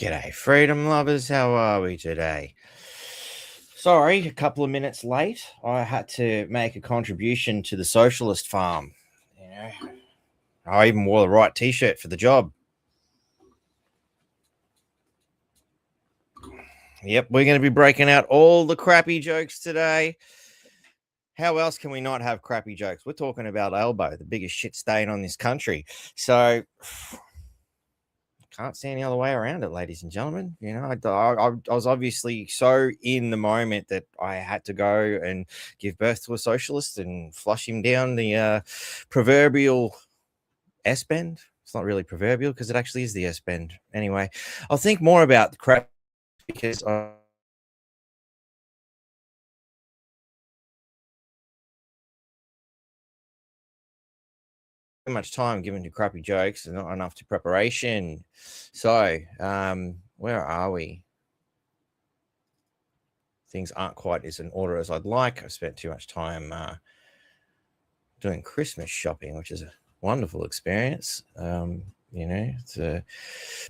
G'day, freedom lovers. How are we today? Sorry, a couple of minutes late. I had to make a contribution to the Socialist Farm. You know, I even wore the right T-shirt for the job. Yep, we're going to be breaking out all the crappy jokes today. How else can we not have crappy jokes? We're talking about Albo, the biggest shit stain on this country. So can't see any other way around it, ladies and gentlemen. You know, I was obviously so in the moment that I had to go and give birth to a socialist and flush him down the proverbial S bend. It's not really proverbial because it actually is the S bend. Anyway, I'll think more about the crap because too much time given to crappy jokes and not enough to preparation. So, where are we? Things aren't quite as in order as I'd like. I spent too much time doing Christmas shopping, which is a wonderful experience. You know, it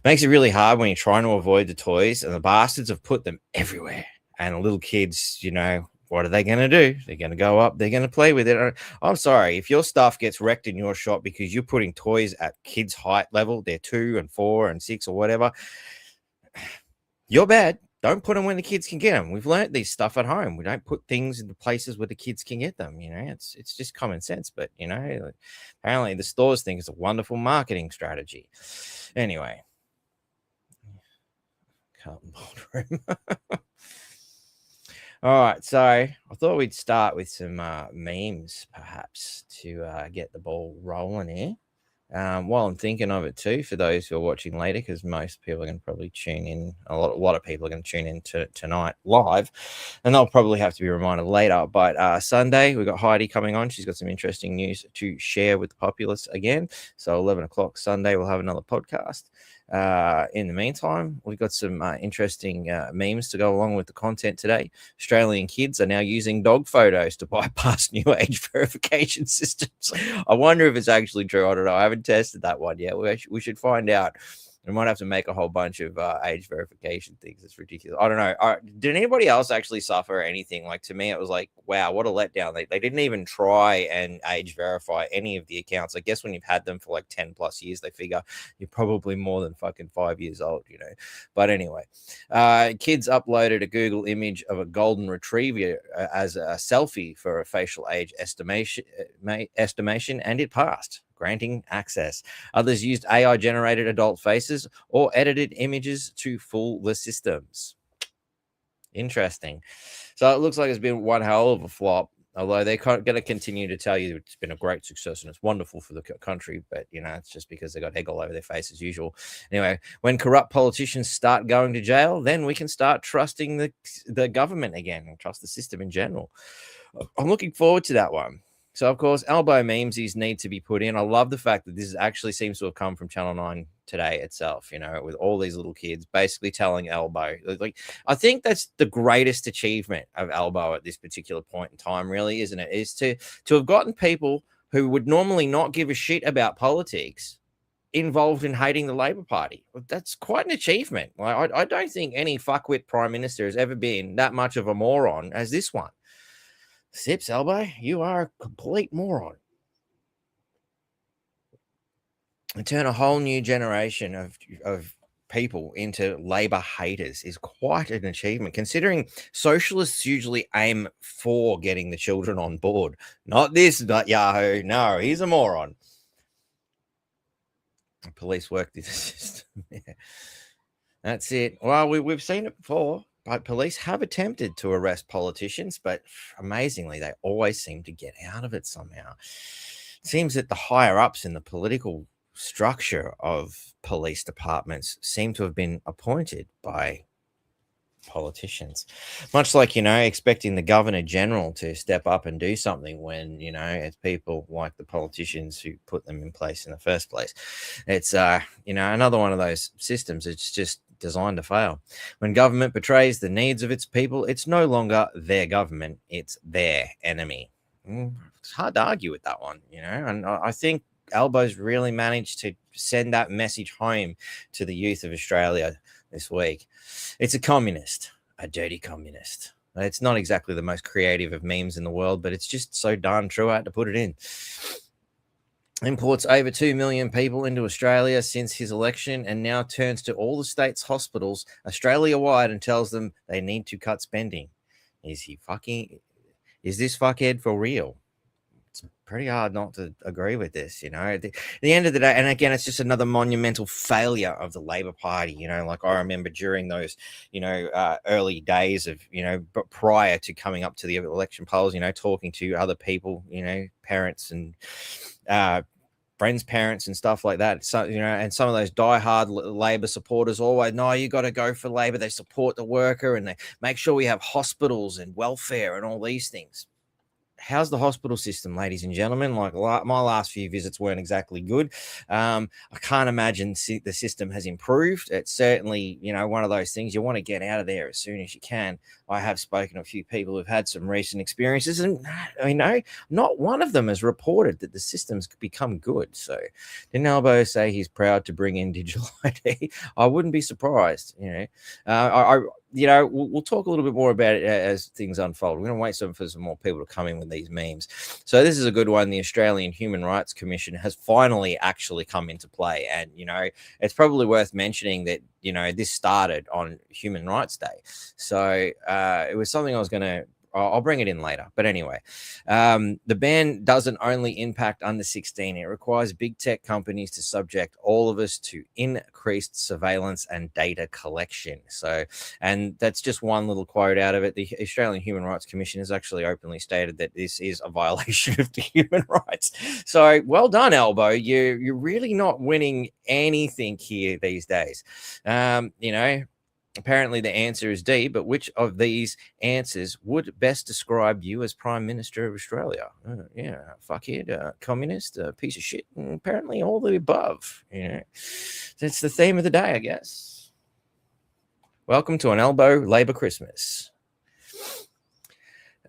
makes it really hard when you're trying to avoid the toys, and the bastards have put them everywhere. And the little kids, you know, what are they going to do? They're going to go up, they're going to play with it. I'm sorry, if your stuff gets wrecked in your shop because you're putting toys at kids' height level, they're 2 and 4 and 6 or whatever, you're bad. Don't put them when the kids can get them. We've learned these stuff at home. We don't put things in the places where the kids can get them. You know, it's just common sense. But, you know, apparently the stores think it's a wonderful marketing strategy. Anyway. Carlton Ballroom. All right. So I thought we'd start with some memes, perhaps, to get the ball rolling here. While I'm thinking of it too, for those who are watching later, because most people are going to probably tune in, a lot of people are going to tune in tonight live, and they'll probably have to be reminded later. But Sunday, we've got Heidi coming on. She's got some interesting news to share with the populace again. So 11 o'clock Sunday, we'll have another podcast. In the meantime, we've got some interesting memes to go along with the content today. Australian kids are now using dog photos to bypass new age verification systems. I wonder if it's actually true. I don't know. I haven't tested that one yet. We should find out. We might have to make a whole bunch of age verification things. It's ridiculous. I don't know. Did anybody else actually suffer anything? Like, to me, it was like, wow, what a letdown. They didn't even try and age verify any of the accounts. I guess when you've had them for like 10 plus years, they figure you're probably more than fucking 5 years old, you know. But anyway, kids uploaded a Google image of a golden retriever as a selfie for a facial age estimation, and it passed, granting access. Others used AI-generated adult faces or edited images to fool the systems. Interesting. So it looks like it's been one hell of a flop, although they're going to continue to tell you it's been a great success and it's wonderful for the country. But, you know, it's just because they got egg all over their face as usual. Anyway, when corrupt politicians start going to jail, then we can start trusting the government again and trust the system in general. I'm looking forward to that one. So, of course, Albo memesies need to be put in. I love the fact that this actually seems to have come from Channel 9 today itself, you know, with all these little kids basically telling Albo. Like, I think that's the greatest achievement of Albo at this particular point in time, really, isn't it? Is to have gotten people who would normally not give a shit about politics involved in hating the Labor Party. That's quite an achievement. Like, I don't think any fuckwit prime minister has ever been that much of a moron as this one. Sips, Albo, you are a complete moron. And turn a whole new generation of people into Labor haters is quite an achievement, considering socialists usually aim for getting the children on board. Not this, not Yahoo. No, he's a moron. Police work this system. Yeah. That's it. Well, we've seen it before. But police have attempted to arrest politicians, but amazingly, they always seem to get out of it somehow. It seems that the higher ups in the political structure of police departments seem to have been appointed by politicians, much like, you know, expecting the governor general to step up and do something when, you know, it's people like the politicians who put them in place in the first place. It's you know, another one of those systems. It's just designed to fail. When government betrays the needs of its people, it's no longer their government, it's their enemy. It's hard to argue with that one, you know, and I think Albo's really managed to send that message home to the youth of Australia this week. It's a communist, a dirty communist. It's not exactly the most creative of memes in the world, but it's just so darn true. I had to put it in. Imports over 2 million people into Australia since his election and now turns to all the states' hospitals Australia-wide and tells them they need to cut spending. Is this fuckhead for real? It's pretty hard not to agree with this, At the end of the day, and again, it's just another monumental failure of the Labor Party, like I remember during those, early days of, but prior to coming up to the election polls, talking to other people, parents and friends' parents and stuff like that. So, and some of those diehard Labor supporters always, no, you got to go for Labor. They support the worker and they make sure we have hospitals and welfare and all these things. How's the hospital system, ladies and gentlemen? Like my last few visits weren't exactly good. I can't imagine the system has improved. It's certainly, one of those things you want to get out of there as soon as you can. I have spoken to a few people who've had some recent experiences, and not one of them has reported that the system's become good. So, didn't Albo say he's proud to bring in digital ID? I wouldn't be surprised. We'll talk a little bit more about it as things unfold. We're going to wait for some more people to come in with these memes. So this is a good one. The Australian Human Rights Commission has finally actually come into play. And, it's probably worth mentioning that, this started on Human Rights Day. So it was something I'll bring it in later. But anyway, the ban doesn't only impact under 16. It requires big tech companies to subject all of us to increased surveillance and data collection. So, and that's just one little quote out of it. The Australian Human Rights Commission has actually openly stated that this is a violation of the human rights. So well done, Albo. You're really not winning anything here these days. Apparently the answer is D, but which of these answers would best describe you as Prime Minister of Australia? Fuckhead, communist, piece of shit, and apparently all the above. That's the theme of the day, I guess. Welcome to an Albo Labor Christmas.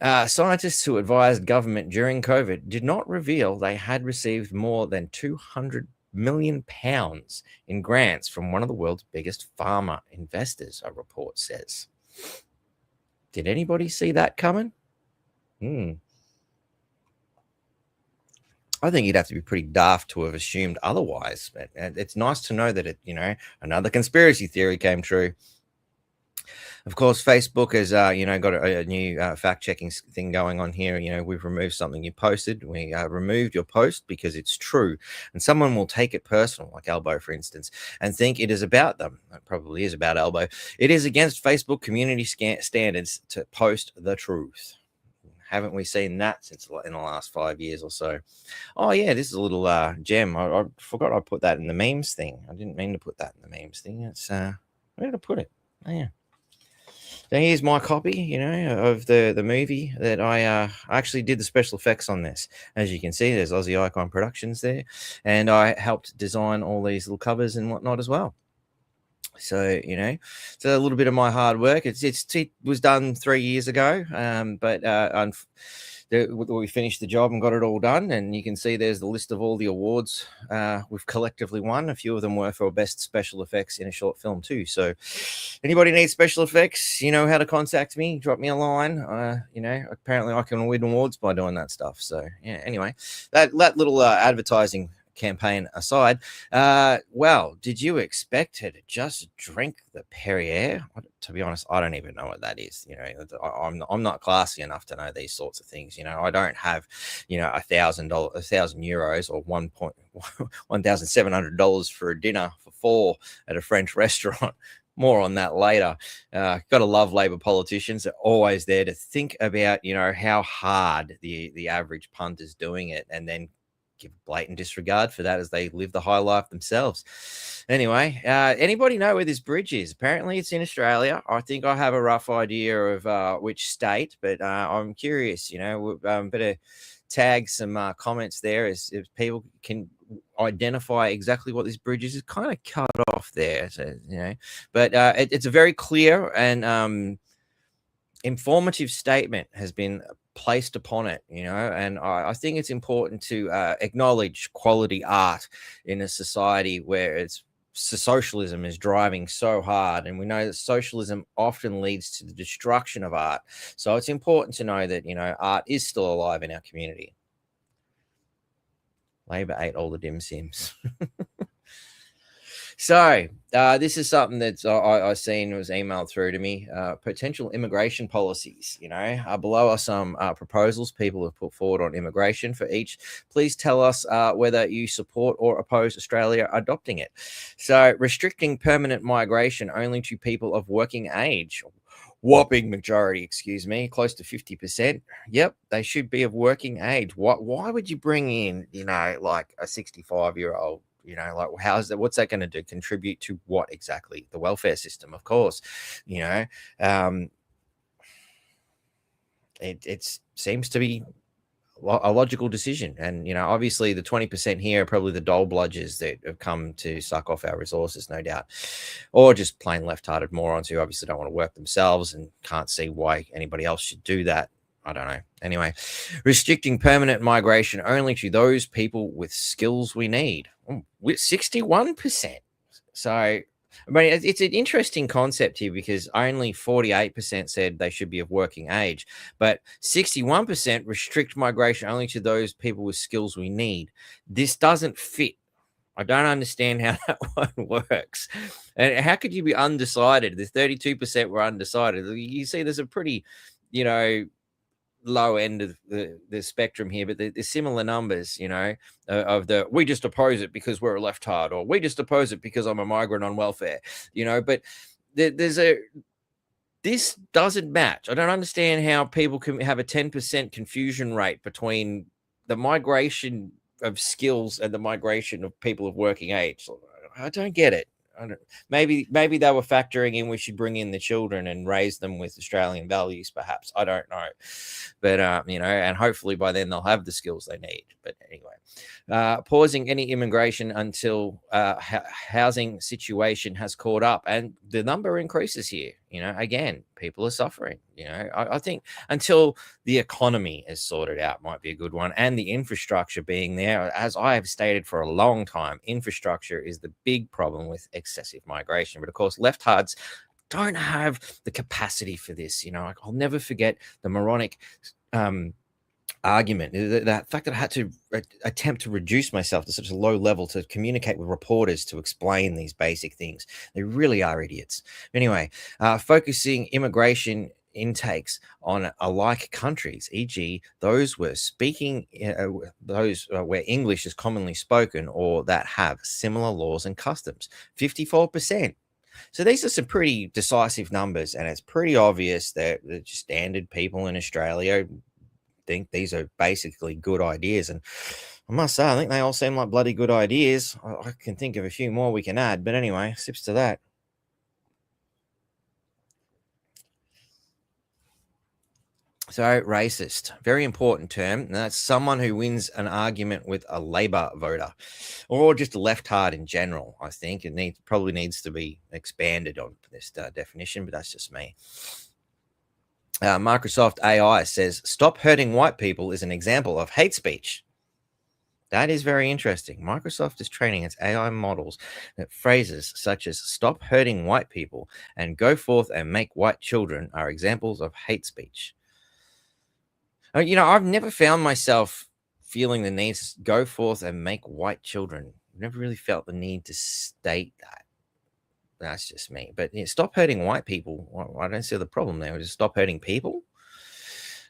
Scientists who advised government during COVID did not reveal they had received more than 200 million pounds in grants from one of the world's biggest pharma investors, a report says. Did anybody see that coming? I think you'd have to be pretty daft to have assumed otherwise. But it's nice to know that another conspiracy theory came true. Of course, Facebook has, got a new fact-checking thing going on here. We've removed something you posted. We removed your post because it's true. And someone will take it personal, like Albo, for instance, and think it is about them. It probably is about Albo. It is against Facebook community standards to post the truth. Haven't we seen that since in the last 5 years or so? Oh, yeah, this is a little gem. I forgot I put that in the memes thing. I didn't mean to put that in the memes thing. It's where did I put it? Oh, yeah. So here's my copy, of the movie that I actually did the special effects on this. As you can see, there's Aussie Icon Productions there. And I helped design all these little covers and whatnot as well. So, it's a little bit of my hard work. It was done 3 years ago, but we finished the job and got it all done. And you can see there's the list of all the awards we've collectively won. A few of them were for best special effects in a short film too. So anybody needs special effects, you know how to contact me, drop me a line. Apparently I can win awards by doing that stuff. So yeah, anyway, that little advertising campaign aside, well, did you expect her to just drink the Perrier? To be honest, I don't even know what that is. I'm not classy enough to know these sorts of things. I don't have €1,000 or $1,700 for a dinner for four at a French restaurant. More on that later. Gotta love Labor politicians. They're always there to think about how hard the average punter's doing it, and then give blatant disregard for that as they live the high life themselves. Anyway, anybody know where this bridge is? Apparently it's in Australia. I think I have a rough idea of which state, but I'm curious. Better tag some comments there as if people can identify exactly what this bridge is. It's kind of cut off there, so but it's a very clear and informative statement has been placed upon it, and I think it's important to acknowledge quality art in a society where it's socialism is driving so hard, and we know that socialism often leads to the destruction of art. So it's important to know that, art is still alive in our community. Labor ate all the dim sims. So this is something that I seen was emailed through to me. Potential immigration policies. Below are some proposals people have put forward on immigration. For each, please tell us whether you support or oppose Australia adopting it. So restricting permanent migration only to people of working age. Whopping majority, close to 50%. Yep, they should be of working age. Why would you bring in, like a 65-year-old? What's that going to do? Contribute to what exactly? The welfare system, of course. It seems to be a logical decision. And, obviously the 20% here are probably the dole bludgers that have come to suck off our resources, no doubt, or just plain left-hearted morons who obviously don't want to work themselves and can't see why anybody else should do that. I don't know. Anyway, restricting permanent migration only to those people with skills we need. With 61%. So, I mean, it's an interesting concept here because only 48% said they should be of working age, but 61% restrict migration only to those people with skills we need. This doesn't fit. I don't understand how that one works. And how could you be undecided? The 32% were undecided. You see, there's a pretty, low end of the spectrum here, but the similar numbers, of the we just oppose it because we're a left hard, or we just oppose it because I'm a migrant on welfare, but this doesn't match. I don't understand how people can have a 10% confusion rate between the migration of skills and the migration of people of working age. I don't get it. Maybe they were factoring in we should bring in the children and raise them with Australian values, perhaps. I don't know. But, and hopefully by then they'll have the skills they need. But anyway, pausing any immigration until housing situation has caught up. And the number increases here. Again, people are suffering. I think until the economy is sorted out might be a good one. And the infrastructure being there, as I have stated for a long time, infrastructure is the big problem with excessive migration. But of course, left-hards don't have the capacity for this. I'll never forget the moronic argument, the fact that I had to attempt to reduce myself to such a low level to communicate with reporters to explain these basic things. They really are idiots. Anyway, focusing immigration intakes on alike countries, e.g. those where English is commonly spoken or that have similar laws and customs. 54%. So these are some pretty decisive numbers, and it's pretty obvious that the standard people in Australia think these are basically good ideas. And I must say, I think they all seem like bloody good ideas. I can think of a few more we can add, but anyway, sips to that. So racist, very important term. And that's someone who wins an argument with a Labor voter or just a left-hard in general. I think it probably needs to be expanded on this definition, but that's just me. Microsoft AI says, stop hurting white people is an example of hate speech. That is very interesting. Microsoft is training its AI models that phrases such as stop hurting white people and go forth and make white children are examples of hate speech. I've never found myself feeling the need to go forth and make white children. I've never really felt the need to state that. That's just me. But stop hurting white people. Well, I don't see the problem there. Just stop hurting people.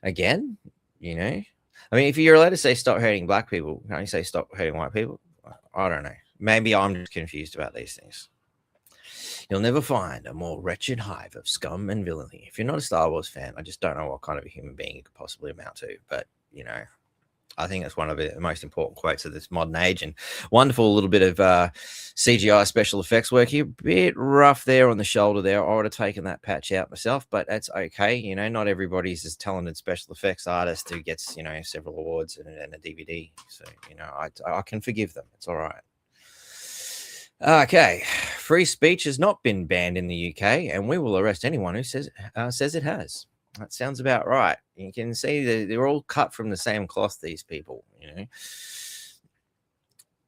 Again, I mean, if you're allowed to say stop hurting black people, can't you say stop hurting white people? I don't know. Maybe I'm just confused about these things. You'll never find a more wretched hive of scum and villainy. If you're not a Star Wars fan, I just don't know what kind of a human being you could possibly amount to. But, I think that's one of the most important quotes of this modern age, and wonderful little bit of CGI special effects work here. Bit rough there on the shoulder there. I would have taken that patch out myself, but that's okay. Not everybody's as talented special effects artist who gets, several awards and a DVD. So, I can forgive them. It's all right. Okay. Free speech has not been banned in the UK, and we will arrest anyone who says it has. That sounds about right. You can see that they're all cut from the same cloth, these people,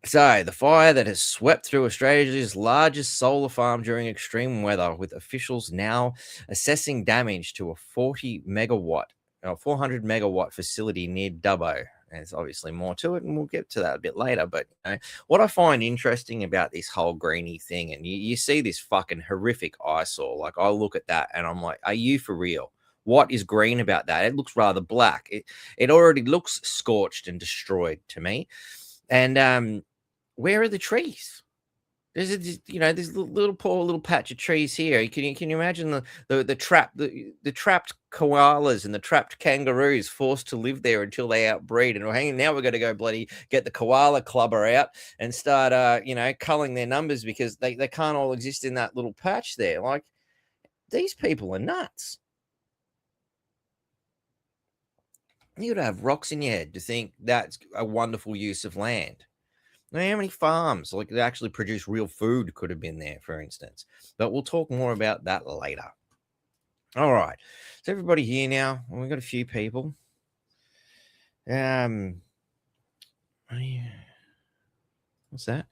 So, the fire that has swept through Australia's largest solar farm during extreme weather, with officials now assessing damage to a 400 megawatt facility near Dubbo. There's obviously more to it, and we'll get to that a bit later. But what I find interesting about this whole greenie thing, and you see this fucking horrific eyesore, like I look at that and I'm like, are you for real? What is green about that? It looks rather black. It already looks scorched and destroyed to me. And where are the trees? There's this little poor little patch of trees here. Can you imagine the trapped koalas and the trapped kangaroos forced to live there until they outbreed? And hang now we're going to go bloody get the koala clubber out and start culling their numbers because they can't all exist in that little patch there. Like, these people are nuts. You got to have rocks in your head to think that's a wonderful use of land. How many farms like that actually produce real food could have been there, for instance? But we'll talk more about that later. All right. So everybody here now. We've got a few people. What's that?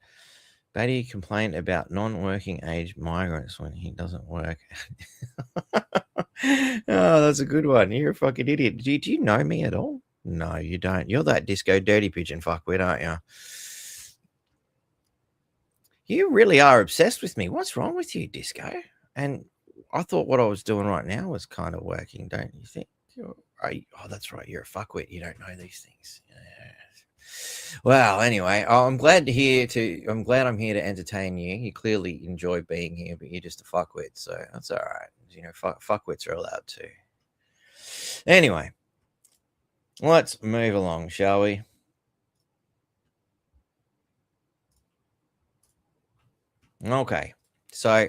Batty complained about non-working age migrants when he doesn't work. Oh, that's a good one. You're a fucking idiot. Do you know me at all? No, you don't. You're that disco dirty pigeon fuckwit, aren't you? You really are obsessed with me. What's wrong with you, Disco? And I thought what I was doing right now was kind of working, don't you think? Oh, that's right. You're a fuckwit. You don't know these things. Well, anyway, I'm glad I'm here to entertain you. You clearly enjoy being here, but you're just a fuckwit, so that's all right. Fuckwits are allowed to. Anyway, let's move along, shall we? Okay, so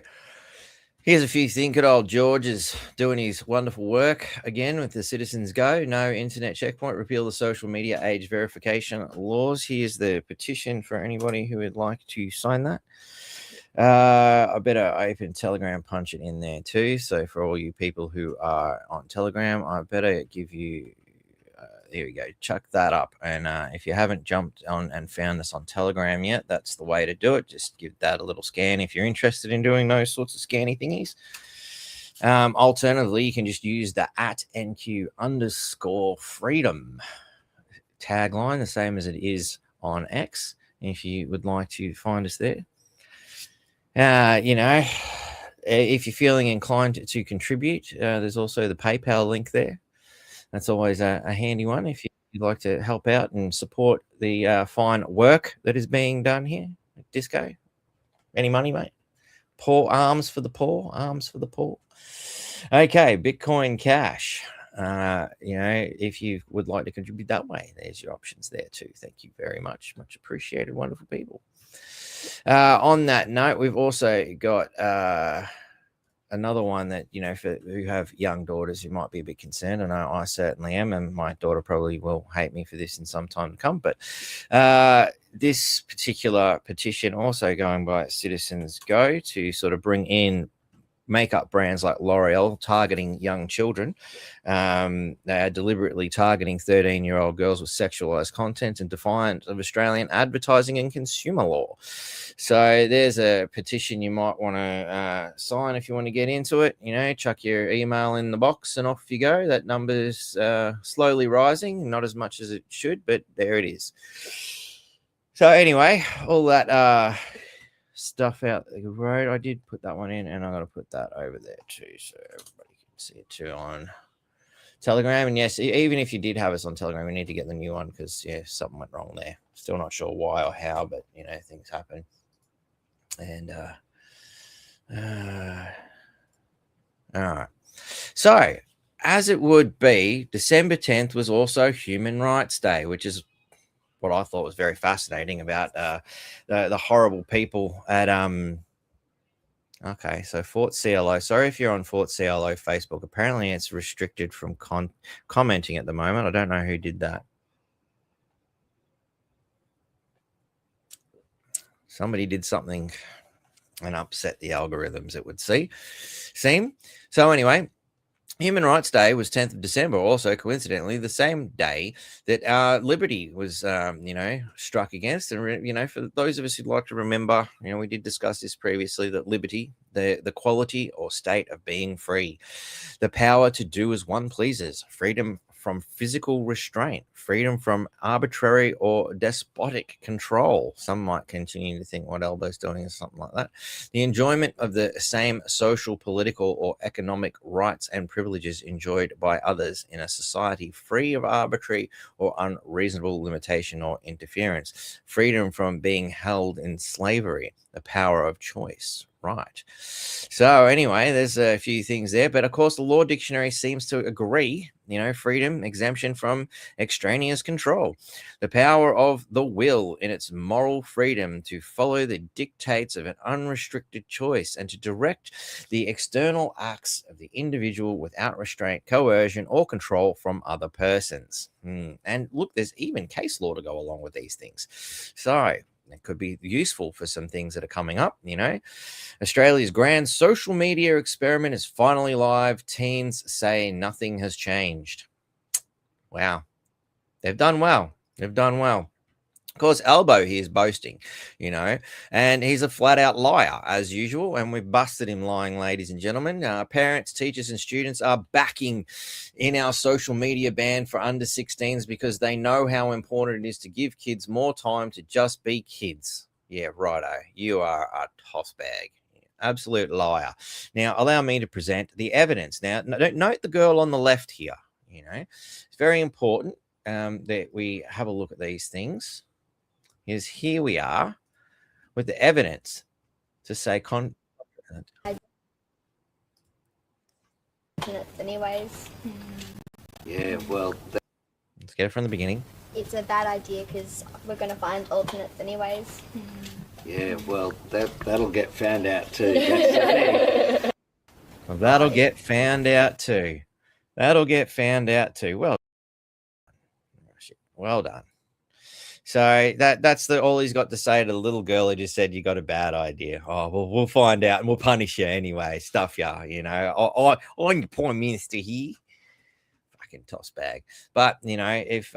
here's a few things. Good old George is doing his wonderful work again with the Citizens Go. No internet checkpoint. Repeal the social media age verification laws. Here's the petition for anybody who would like to sign that. I better open Telegram, punch it in there too. So for all you people who are on Telegram, I better give you... there we go. Chuck that up. And if you haven't jumped on and found us on Telegram yet, that's the way to do it. Just give that a little scan if you're interested in doing those sorts of scanny thingies. Alternatively, you can just use the @NQ_freedom tagline, the same as it is on X, if you would like to find us there. If you're feeling inclined to contribute, there's also the PayPal link there. That's always a handy one if you'd like to help out and support the fine work that is being done here at Disco. Any money, mate? Poor arms for the poor. Okay, Bitcoin Cash. If you would like to contribute that way, there's your options there too. Thank you very much. Much appreciated. Wonderful people. On that note, we've also got... another one that, for who have young daughters who might be a bit concerned. I know I certainly am, and my daughter probably will hate me for this in some time to come. But this particular petition also going by Citizens Go to sort of bring in makeup brands like L'Oreal targeting young children. They are deliberately targeting 13-year-old girls with sexualized content and defiant of Australian advertising and consumer law. So there's a petition you might want to sign if you want to get into it. Chuck your email in the box and off you go. That number's slowly rising, not as much as it should, but there it is. So anyway, all that stuff out the road. I did put that one in, and I'm going to put that over there too, so everybody can see it too on Telegram. And yes, even if you did have us on Telegram, we need to get the new one because something went wrong there. Still not sure why or how, but things happen. And all right. So as it would be, December 10th was also Human Rights Day, which is what I thought was very fascinating about the horrible people at okay, so Fort CLO. Sorry if you're on Fort CLO Facebook. Apparently it's restricted from commenting at the moment. I don't know who did that. Somebody did something and upset the algorithms, it would seem. So anyway, Human Rights Day was 10th of December, also coincidentally the same day that liberty was, struck against. And, for those of us who'd like to remember, we did discuss this previously, that liberty, the quality or state of being free, the power to do as one pleases, freedom from physical restraint, freedom from arbitrary or despotic control. Some might continue to think what Albo's doing is something like that. The enjoyment of the same social, political, or economic rights and privileges enjoyed by others in a society free of arbitrary or unreasonable limitation or interference. Freedom from being held in slavery, the power of choice. Right. So anyway, there's a few things there, but of course the Law Dictionary seems to agree, freedom, exemption from extraneous control, the power of the will in its moral freedom to follow the dictates of an unrestricted choice and to direct the external acts of the individual without restraint, coercion, or control from other persons. And look, there's even case law to go along with these things. So it could be useful for some things that are coming up, Australia's grand social media experiment is finally live. Teens say nothing has changed. Wow. They've done well. They've done well. Of course, Albo, he is boasting, and he's a flat out liar as usual. And we've busted him lying, ladies and gentlemen. Parents, teachers, and students are backing in our social media ban for under 16s because they know how important it is to give kids more time to just be kids. Yeah, righto. You are a toss bag. Absolute liar. Now, allow me to present the evidence. Now, note the girl on the left here. It's very important that we have a look at these things. Here we are with the evidence to say anyways. Yeah, well, let's get it from the beginning. It's a bad idea because we're going to find alternates anyways. Yeah, well, that'll get found out too. That's the thing. Well, that'll get found out too. Well done. So that's all he's got to say to the little girl who just said you got a bad idea. Oh, well, we'll find out and we'll punish you anyway. Stuff ya, I'm the Prime Minister here. Fucking toss bag. But if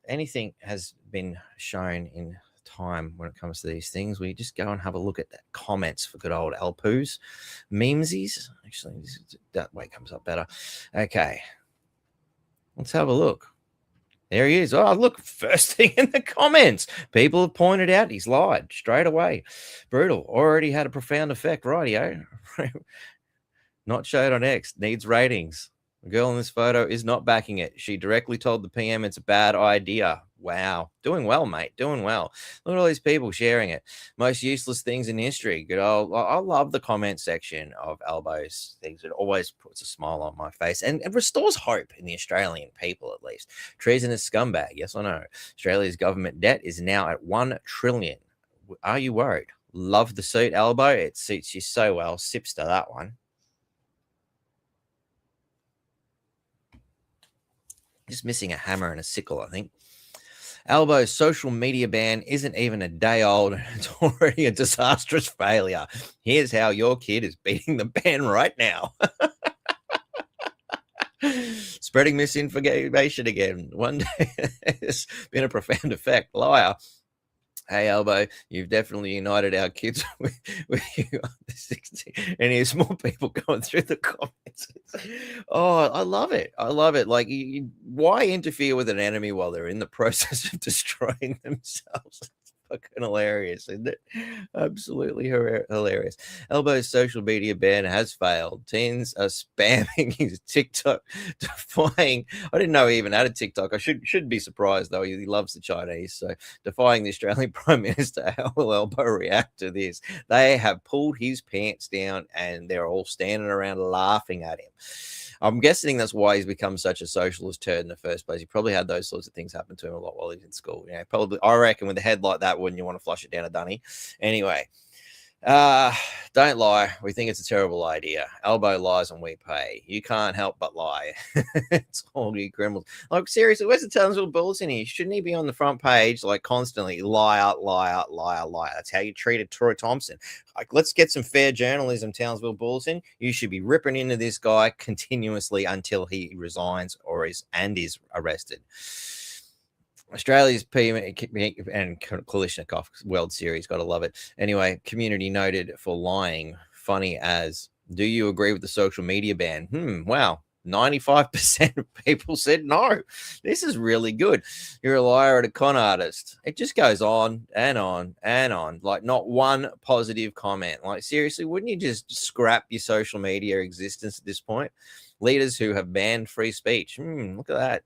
anything has been shown in time when it comes to these things, we just go and have a look at the comments for good old Alpoos, memesies. Actually, that way comes up better. Okay, let's have a look. There he is. Oh, look, first thing in the comments. People have pointed out he's lied straight away. Brutal. Already had a profound effect. Rightio. Not showed on X. Needs ratings. The girl in this photo is not backing it. She directly told the PM it's a bad idea. Wow. Doing well, mate. Doing well. Look at all these people sharing it. Most useless things in history. Good old. I love the comment section of Albo's things. It always puts a smile on my face and restores hope in the Australian people, at least. Treasonous scumbag. Yes, I know. Australia's government debt is now at 1 trillion. Are you worried? Love the suit, Albo. It suits you so well. Sips to that one. Just missing a hammer and a sickle, I think. Albo's social media ban isn't even a day old and it's already a disastrous failure. Here's how your kid is beating the ban right now. Spreading misinformation again. One day it's been a profound effect. Liar. Hey, Albo, you've definitely united our kids with you on the 16. And here's more people going through the comments. Oh, I love it. I love it. Like, why interfere with an enemy while they're in the process of destroying themselves? Fucking hilarious, isn't it? Absolutely hilarious. Albo's social media ban has failed. Teens are spamming his TikTok, defying. I didn't know he even had a TikTok. I should be surprised though. He loves the Chinese, so defying the Australian Prime Minister. How will Albo react to this? They have pulled his pants down, and they're all standing around laughing at him. I'm guessing that's why he's become such a socialist turd in the first place. He probably had those sorts of things happen to him a lot while he was in school. Probably. I reckon with a head like that, wouldn't you want to flush it down a dunny? Anyway, Don't lie. We think it's a terrible idea. Albo lies and we pay. You can't help but lie. It's all you criminals. Like, seriously, where's the Townsville Bulletin here? Shouldn't he be on the front page, like, constantly? Liar, liar, liar, liar. That's how you treated Troy Thompson. Like, let's get some fair journalism, Townsville Bulletin. You should be ripping into this guy continuously until he resigns or is arrested. Australia's PM and Kalishnikov World Series, gotta love it. Anyway, community noted for lying. Funny as. Do you agree with the social media ban? Wow. 95% of people said no. This is really good. You're a liar and a con artist. It just goes on and on and on. Like, not one positive comment. Like, seriously, wouldn't you just scrap your social media existence at this point? Leaders who have banned free speech. Look at that.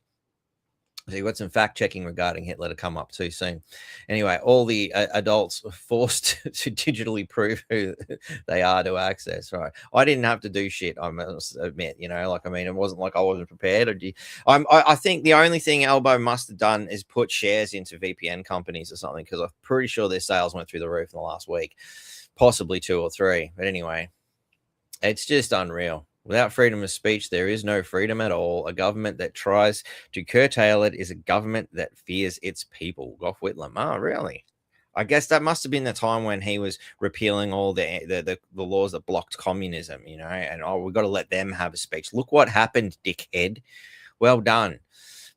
So you've got some fact checking regarding Hitler to come up too soon. Anyway, all the adults are forced to digitally prove who they are to access. Right. I didn't have to do shit, I must admit, like, I mean, it wasn't like I wasn't prepared. I think the only thing Albo must have done is put shares into VPN companies or something, because I'm pretty sure their sales went through the roof in the last week, possibly 2 or 3. But anyway, it's just unreal. Without freedom of speech, there is no freedom at all. A government that tries to curtail it is a government that fears its people. Gough Whitlam. Oh, really? I guess that must have been the time when he was repealing all the laws that blocked communism, and we've got to let them have a speech. Look what happened, dickhead. Well done.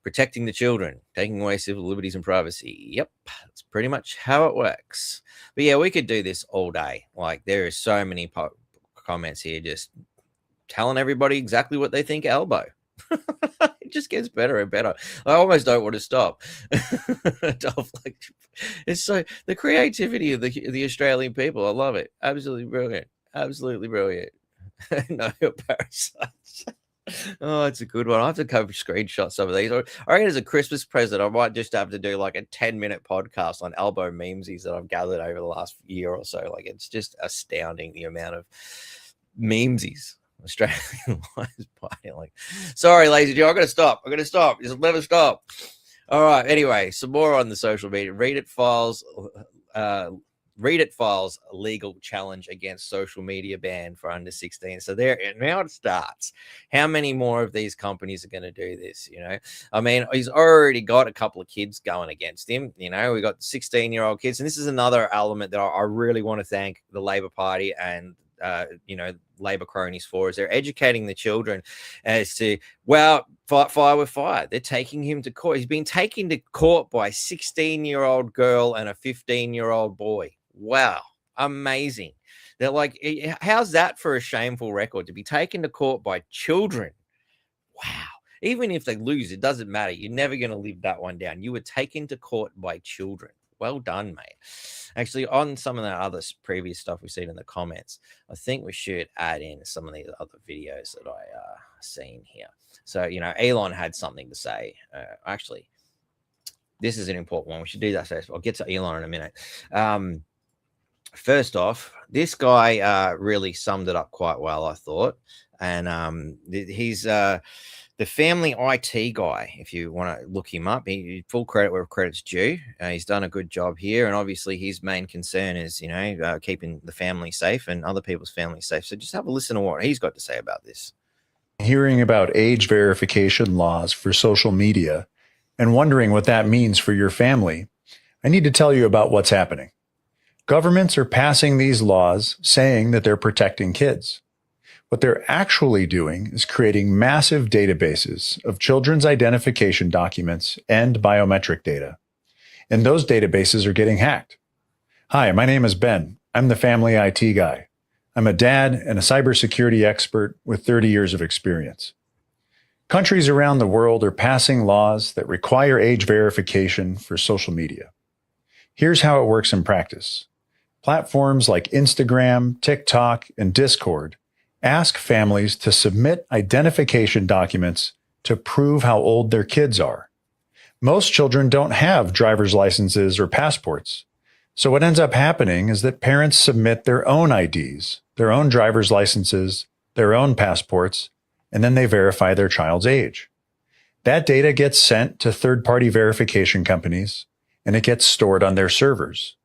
Protecting the children, taking away civil liberties and privacy. Yep, that's pretty much how it works. But yeah, we could do this all day. Like, there are so many comments here just telling everybody exactly what they think Albo. It just gets better and better. I almost don't want to stop. It's so, the creativity of the Australian people, I love it. Absolutely brilliant. Absolutely brilliant. No parasites. Oh, it's a good one. I have to go screenshot some of these. I reckon as a Christmas present, I might just have to do like a 10-minute podcast on Albo memesies that I've gathered over the last year or so. Like, it's just astounding the amount of memesies Australian lives by. Like, sorry, lazy Joe, I'm gonna stop. Just never stop. All right. Anyway, some more on the social media. Reddit files legal challenge against social media ban for under 16. So there, now it starts. How many more of these companies are going to do this? I mean, he's already got a couple of kids going against him. We got 16-year-old kids, and this is another element that I really want to thank the Labor Party and Labor cronies for, is they're educating the children as to, well, fight fire with fire. They're taking him to court. He's been taken to court by a 16-year-old girl and a 15-year-old boy. Wow, amazing. They're like, how's that for a shameful record, to be taken to court by children? Wow. Even if they lose, it doesn't matter. You're never going to live that one down. You were taken to court by children. Well done, mate. Actually, on some of the other previous stuff we've seen in the comments, I think we should add in some of these other videos that I seen here. So, Elon had something to say. Actually, this is an important one. We should do that first. I'll get to Elon in a minute. First off, this guy really summed it up quite well, I thought. And he's the family IT guy. If you want to look him up, he full credit where credit's due. He's done a good job here. And obviously his main concern is, keeping the family safe and other people's families safe. So just have a listen to what he's got to say about this. Hearing about age verification laws for social media and wondering what that means for your family, I need to tell you about what's happening. Governments are passing these laws saying that they're protecting kids. What they're actually doing is creating massive databases of children's identification documents and biometric data. And those databases are getting hacked. Hi, my name is Ben. I'm the family IT guy. I'm a dad and a cybersecurity expert with 30 years of experience. Countries around the world are passing laws that require age verification for social media. Here's how it works in practice. Platforms like Instagram, TikTok, and Discord ask families to submit identification documents to prove how old their kids are. Most children don't have driver's licenses or passports. So what ends up happening is that parents submit their own IDs, their own driver's licenses, their own passports, and then they verify their child's age. That data gets sent to third-party verification companies, and it gets stored on their servers.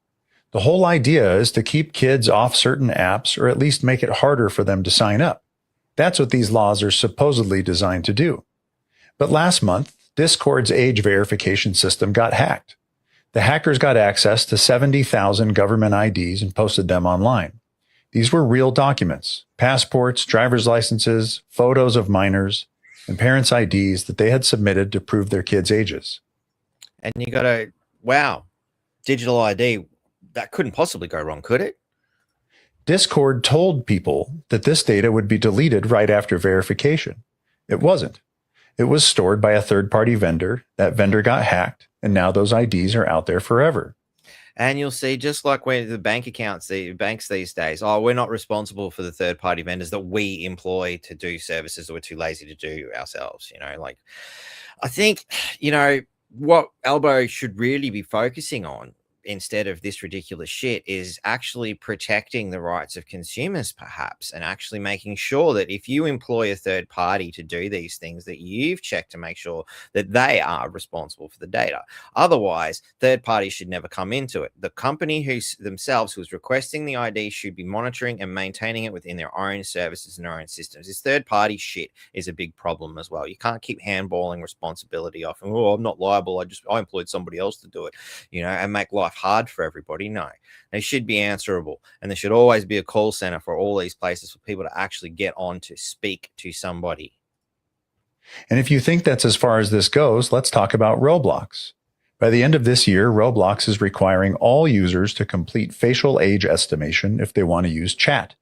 The whole idea is to keep kids off certain apps or at least make it harder for them to sign up. That's what these laws are supposedly designed to do. But last month, Discord's age verification system got hacked. The hackers got access to 70,000 government IDs and posted them online. These were real documents, passports, driver's licenses, photos of minors, and parents' IDs that they had submitted to prove their kids' ages. And you got to, wow, digital ID, that couldn't possibly go wrong, could it? Discord told people that this data would be deleted right after verification. It wasn't. It was stored by a third-party vendor. That vendor got hacked, and now those IDs are out there forever. And you'll see, just like when the bank accounts, the banks these days, oh, we're not responsible for the third-party vendors that we employ to do services that we're too lazy to do ourselves. You know, like, I think, you know, what Albo should really be focusing on instead of this ridiculous shit is actually protecting the rights of consumers, perhaps, and actually making sure that if you employ a third party to do these things, that you've checked to make sure that they are responsible for the data. Otherwise, third parties should never come into it. The company who's requesting the ID should be monitoring and maintaining it within their own services and their own systems. This third party shit is a big problem as well. You can't keep handballing responsibility off and, oh, I'm not liable, I employed somebody else to do it, you know, and make life hard for everybody. No, they should be answerable, and there should always be a call center for all these places for people to actually get on to speak to somebody. And if you think that's as far as this goes, let's talk about Roblox. By the end of this year, Roblox is requiring all users to complete facial age estimation if they want to use chat.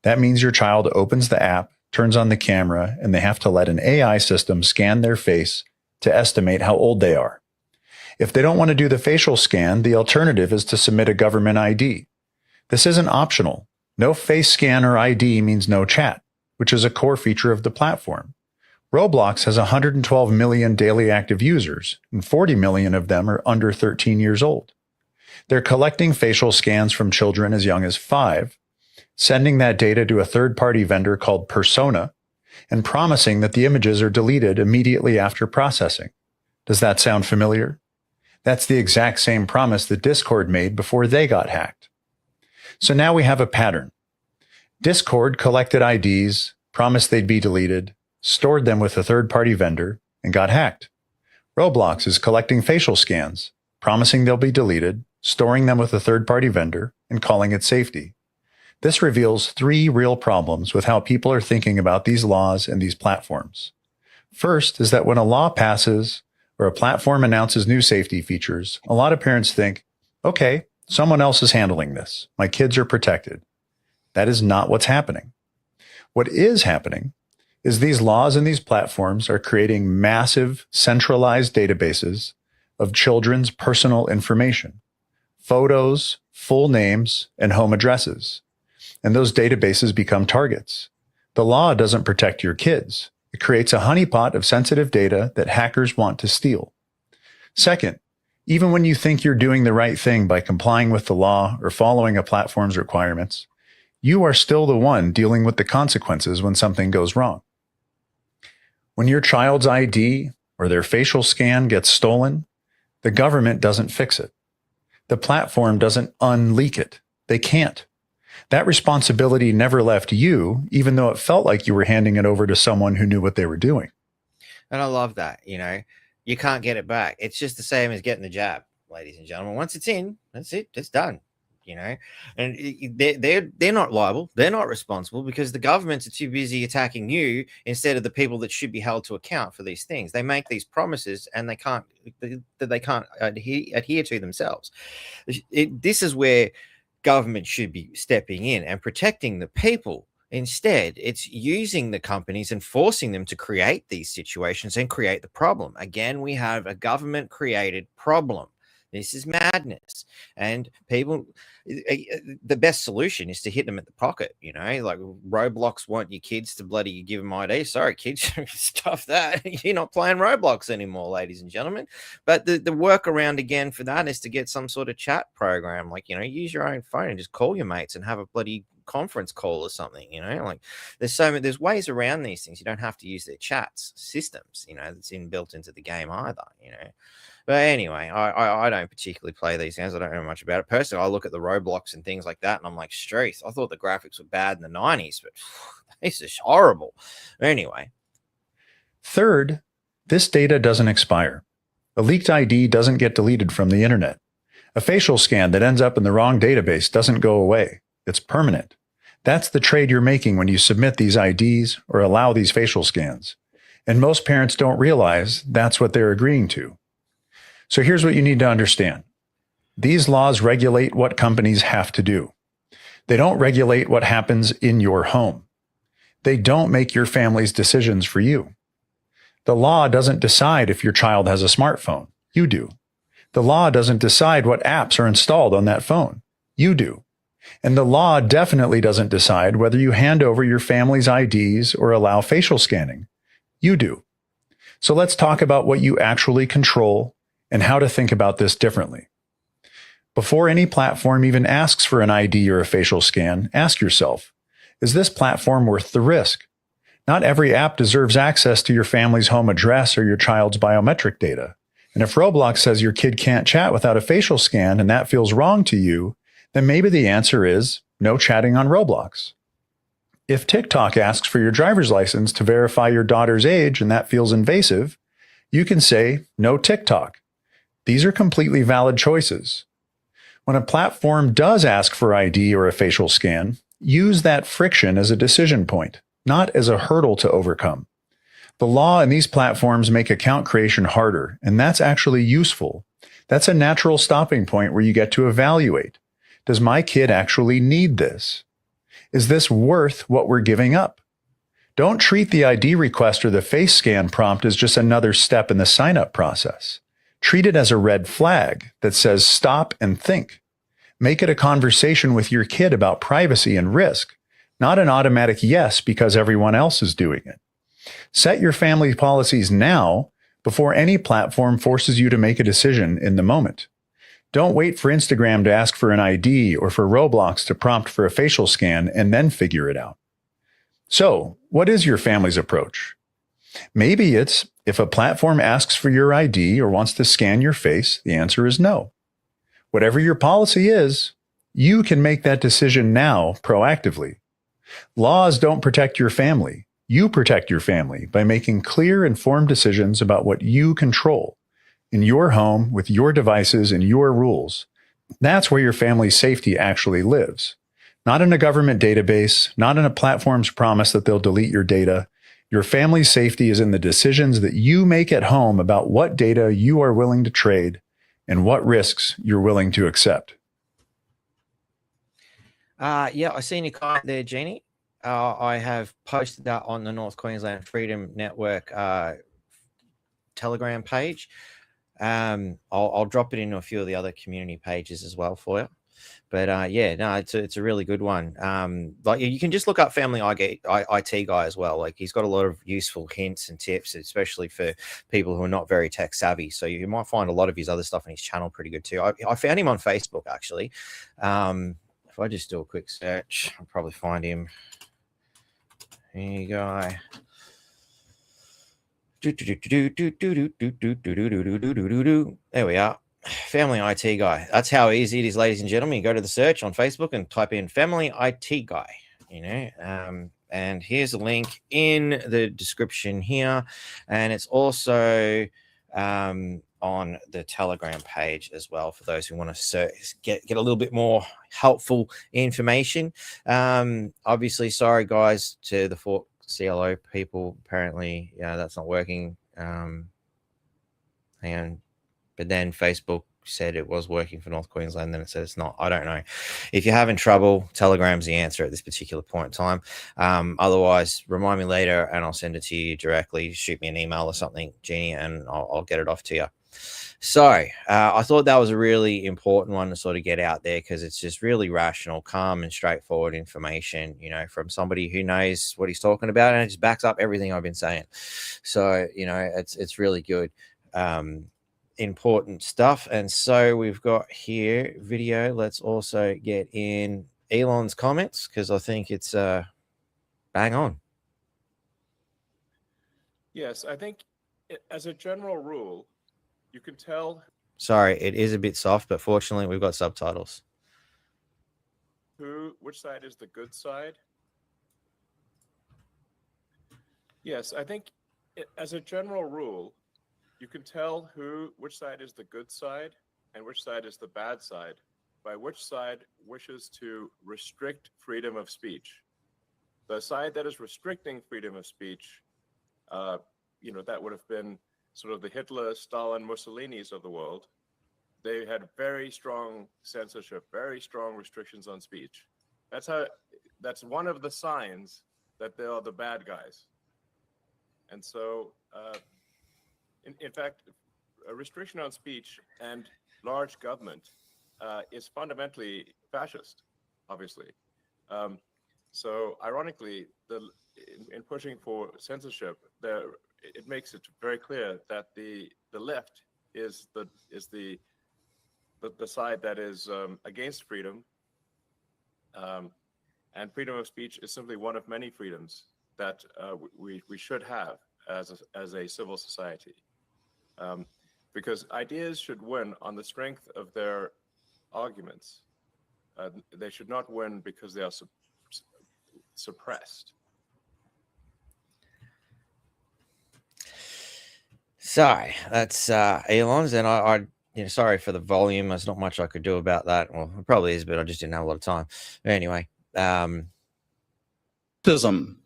That means your child opens the app, turns on the camera, and they have to let an AI system scan their face to estimate how old they are. If they don't want to do the facial scan, the alternative is to submit a government ID. This isn't optional. No face scan or ID means no chat, which is a core feature of the platform. Roblox has 112 million daily active users, and 40 million of them are under 13 years old. They're collecting facial scans from children as young as 5, sending that data to a third-party vendor called Persona, and promising that the images are deleted immediately after processing. Does that sound familiar? That's the exact same promise that Discord made before they got hacked. So now we have a pattern. Discord collected IDs, promised they'd be deleted, stored them with a third-party vendor, and got hacked. Roblox is collecting facial scans, promising they'll be deleted, storing them with a third-party vendor, and calling it safety. This reveals 3 real problems with how people are thinking about these laws and these platforms. First is that when a law passes or a platform announces new safety features, a lot of parents think, okay, someone else is handling this. My kids are protected. That is not what's happening. What is happening is these laws and these platforms are creating massive centralized databases of children's personal information, photos, full names, and home addresses. And those databases become targets. The law doesn't protect your kids. It creates a honeypot of sensitive data that hackers want to steal. Second, even when you think you're doing the right thing by complying with the law or following a platform's requirements, you are still the one dealing with the consequences when something goes wrong. When your child's ID or their facial scan gets stolen, the government doesn't fix it. The platform doesn't unleak it. They can't. That responsibility never left you, even though it felt like you were handing it over to someone who knew what they were doing. And I love that, you know, you can't get it back. It's just the same as getting the jab, ladies and gentlemen. Once it's in, that's it. It's done, you know, and they're not liable. They're not responsible because the governments are too busy attacking you instead of the people that should be held to account for these things. They make these promises and they can't adhere to themselves. This is where government should be stepping in and protecting the people. Instead, it's using the companies and forcing them to create these situations and create the problem. Again, we have a government-created problem. This is madness. And people, the best solution is to hit them at the pocket, you know, like Roblox want your kids to bloody give them ID. Sorry, kids, stuff that. You're not playing Roblox anymore, ladies and gentlemen. But the workaround again for that is to get some sort of chat program, like, you know, use your own phone and just call your mates and have a bloody conference call or something, like there's ways around these things. You don't have to use their chats systems, that's inbuilt into the game either, But anyway, I don't particularly play these games. I don't know much about it. Personally, I look at the Roblox and things like that, and I'm like, Street, I thought the graphics were bad in the 90s, but this is horrible. Anyway. Third, this data doesn't expire. A leaked ID doesn't get deleted from the internet. A facial scan that ends up in the wrong database doesn't go away. It's permanent. That's the trade you're making when you submit these IDs or allow these facial scans. And most parents don't realize that's what they're agreeing to. So here's what you need to understand. These laws regulate what companies have to do. They don't regulate what happens in your home. They don't make your family's decisions for you. The law doesn't decide if your child has a smartphone. You do. The law doesn't decide what apps are installed on that phone. You do. And the law definitely doesn't decide whether you hand over your family's IDs or allow facial scanning. You do. So let's talk about what you actually control and how to think about this differently. Before any platform even asks for an ID or a facial scan, ask yourself, is this platform worth the risk? Not every app deserves access to your family's home address or your child's biometric data. And if Roblox says your kid can't chat without a facial scan and that feels wrong to you, then maybe the answer is no chatting on Roblox. If TikTok asks for your driver's license to verify your daughter's age and that feels invasive, you can say no TikTok. These are completely valid choices. When a platform does ask for ID or a facial scan, use that friction as a decision point, not as a hurdle to overcome. The law and these platforms make account creation harder, and that's actually useful. That's a natural stopping point where you get to evaluate. Does my kid actually need this? Is this worth what we're giving up? Don't treat the ID request or the face scan prompt as just another step in the sign-up process. Treat it as a red flag that says stop and think. Make it a conversation with your kid about privacy and risk, not an automatic yes because everyone else is doing it. Set your family policies now before any platform forces you to make a decision in the moment. Don't wait for Instagram to ask for an ID or for Roblox to prompt for a facial scan and then figure it out. So, what is your family's approach? Maybe it's if a platform asks for your ID or wants to scan your face, the answer is no. Whatever your policy is, you can make that decision now proactively. Laws don't protect your family. You protect your family by making clear, informed decisions about what you control in your home with your devices and your rules. That's where your family's safety actually lives. Not in a government database, not in a platform's promise that they'll delete your data. Your family's safety is in the decisions that you make at home about what data you are willing to trade and what risks you're willing to accept. Yeah, I seen your comment there, Jeannie. I have posted that on the North Queensland Freedom Network Telegram page. I'll drop it into a few of the other community pages as well for you. But yeah, no, it's a really good one. Like you can just look up Family IT Guy as well. Like he's got a lot of useful hints and tips, especially for people who are not very tech savvy. So you might find a lot of his other stuff on his channel pretty good too. I found him on Facebook actually. If I just do a quick search, I'll probably find him. Here you go. There we are. Family IT Guy. That's how easy it is, ladies and gentlemen. You go to the search on Facebook and type in Family IT Guy, and here's a link in the description here. And it's also on the Telegram page as well for those who want to get a little bit more helpful information. Obviously, sorry guys to the Fort CLO people. Apparently, that's not working. Hang on. But then Facebook said it was working for North Queensland, then it said it's not. I don't know. If you're having trouble, Telegram's the answer at this particular point in time. Otherwise, remind me later and I'll send it to you directly. Shoot me an email or something, Jeannie, and I'll get it off to you. So I thought that was a really important one to sort of get out there because it's just really rational, calm, and straightforward information, from somebody who knows what he's talking about, and it just backs up everything I've been saying. So, it's really good. Important stuff. And so we've got here video. Let's also get in Elon's comments because I think it's bang on. Yes, I think as a general rule, you can tell Sorry, it is a bit soft, but fortunately we've got subtitles. which side is the good side. Yes, I think as a general rule, you can tell which side is the good side and which side is the bad side by which side wishes to restrict freedom of speech. The side that is restricting freedom of speech, that would have been sort of the Hitler, Stalin, Mussolinis of the world. They had very strong censorship, very strong restrictions on speech. That's one of the signs that they are the bad guys. And so, in fact, a restriction on speech and large government is fundamentally fascist, obviously. So, ironically, in pushing for censorship, it makes it very clear that the left is the side that is against freedom, and freedom of speech is simply one of many freedoms that we should have as a civil society, because ideas should win on the strength of their arguments. They should not win because they are suppressed. Sorry, that's Elon's, and I sorry for the volume. There's not much I could do about that. Well, it probably is, but I just didn't have a lot of time. But anyway,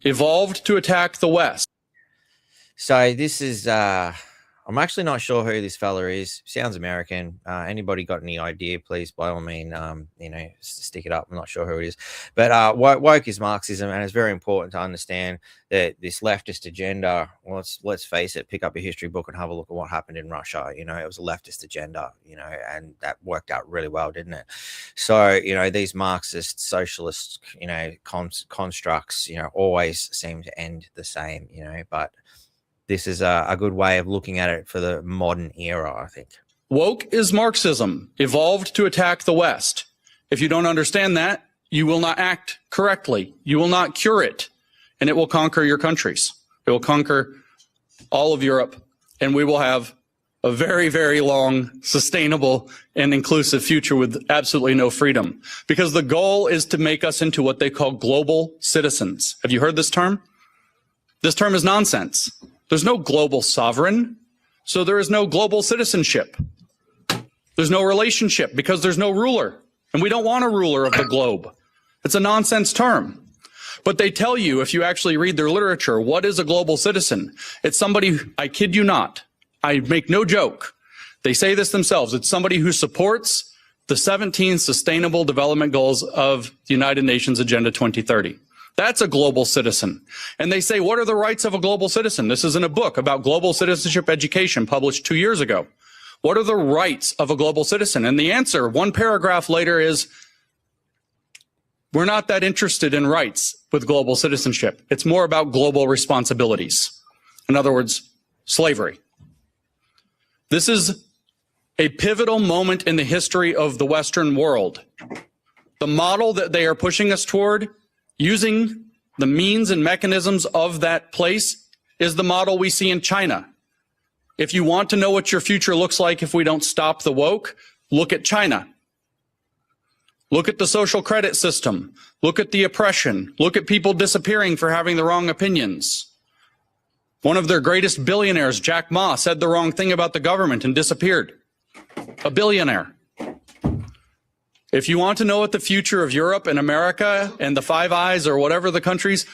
evolved to attack the West. So this is I'm actually not sure who this fella is. Sounds American. Anybody got any idea, please, by all means, stick it up. I'm not sure who it is. But woke is Marxism, and it's very important to understand that this leftist agenda, well, let's face it, pick up a history book and have a look at what happened in Russia. It was a leftist agenda, and that worked out really well, didn't it? So, these Marxist, socialist, constructs, always seem to end the same, but this is a good way of looking at it for the modern era, I think. Woke is Marxism, evolved to attack the West. If you don't understand that, you will not act correctly. You will not cure it, and it will conquer your countries. It will conquer all of Europe, and we will have a very, very long, sustainable, and inclusive future with absolutely no freedom. Because the goal is to make us into what they call global citizens. Have you heard this term? This term is nonsense. There's no global sovereign, so there is no global citizenship. There's no relationship because there's no ruler, and we don't want a ruler of the globe. It's a nonsense term. But they tell you, if you actually read their literature, what is a global citizen? It's somebody, I kid you not, I make no joke. They say this themselves. It's somebody who supports the 17 Sustainable Development Goals of the United Nations Agenda 2030. That's a global citizen. And they say, what are the rights of a global citizen? This is in a book about global citizenship education published 2 years ago. What are the rights of a global citizen? And the answer, one paragraph later, is we're not that interested in rights with global citizenship. It's more about global responsibilities. In other words, slavery. This is a pivotal moment in the history of the Western world. The model that they are pushing us toward, using the means and mechanisms of that place, is the model we see in China. If you want to know what your future looks like if we don't stop the woke, look at China. Look at the social credit system. Look at the oppression. Look at people disappearing for having the wrong opinions. One of their greatest billionaires, Jack Ma, said the wrong thing about the government and disappeared. A billionaire. If you want to know what the future of Europe and America and the Five Eyes or whatever the countries,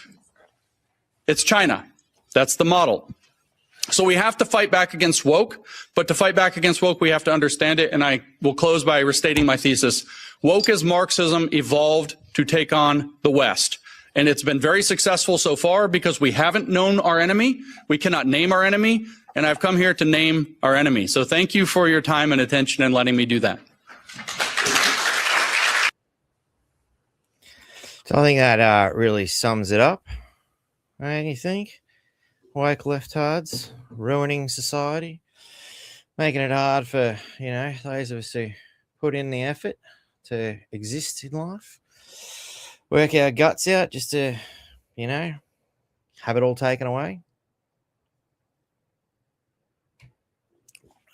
it's China. That's the model. So we have to fight back against woke, but to fight back against woke, we have to understand it. And I will close by restating my thesis. Woke as Marxism evolved to take on the West. And it's been very successful so far because we haven't known our enemy. We cannot name our enemy. And I've come here to name our enemy. So thank you for your time and attention and letting me do that. So I think that really sums it up. Right, you think? Woke leftards ruining society, making it hard for, those of us who put in the effort to exist in life. work our guts out just to, you know, have it all taken away.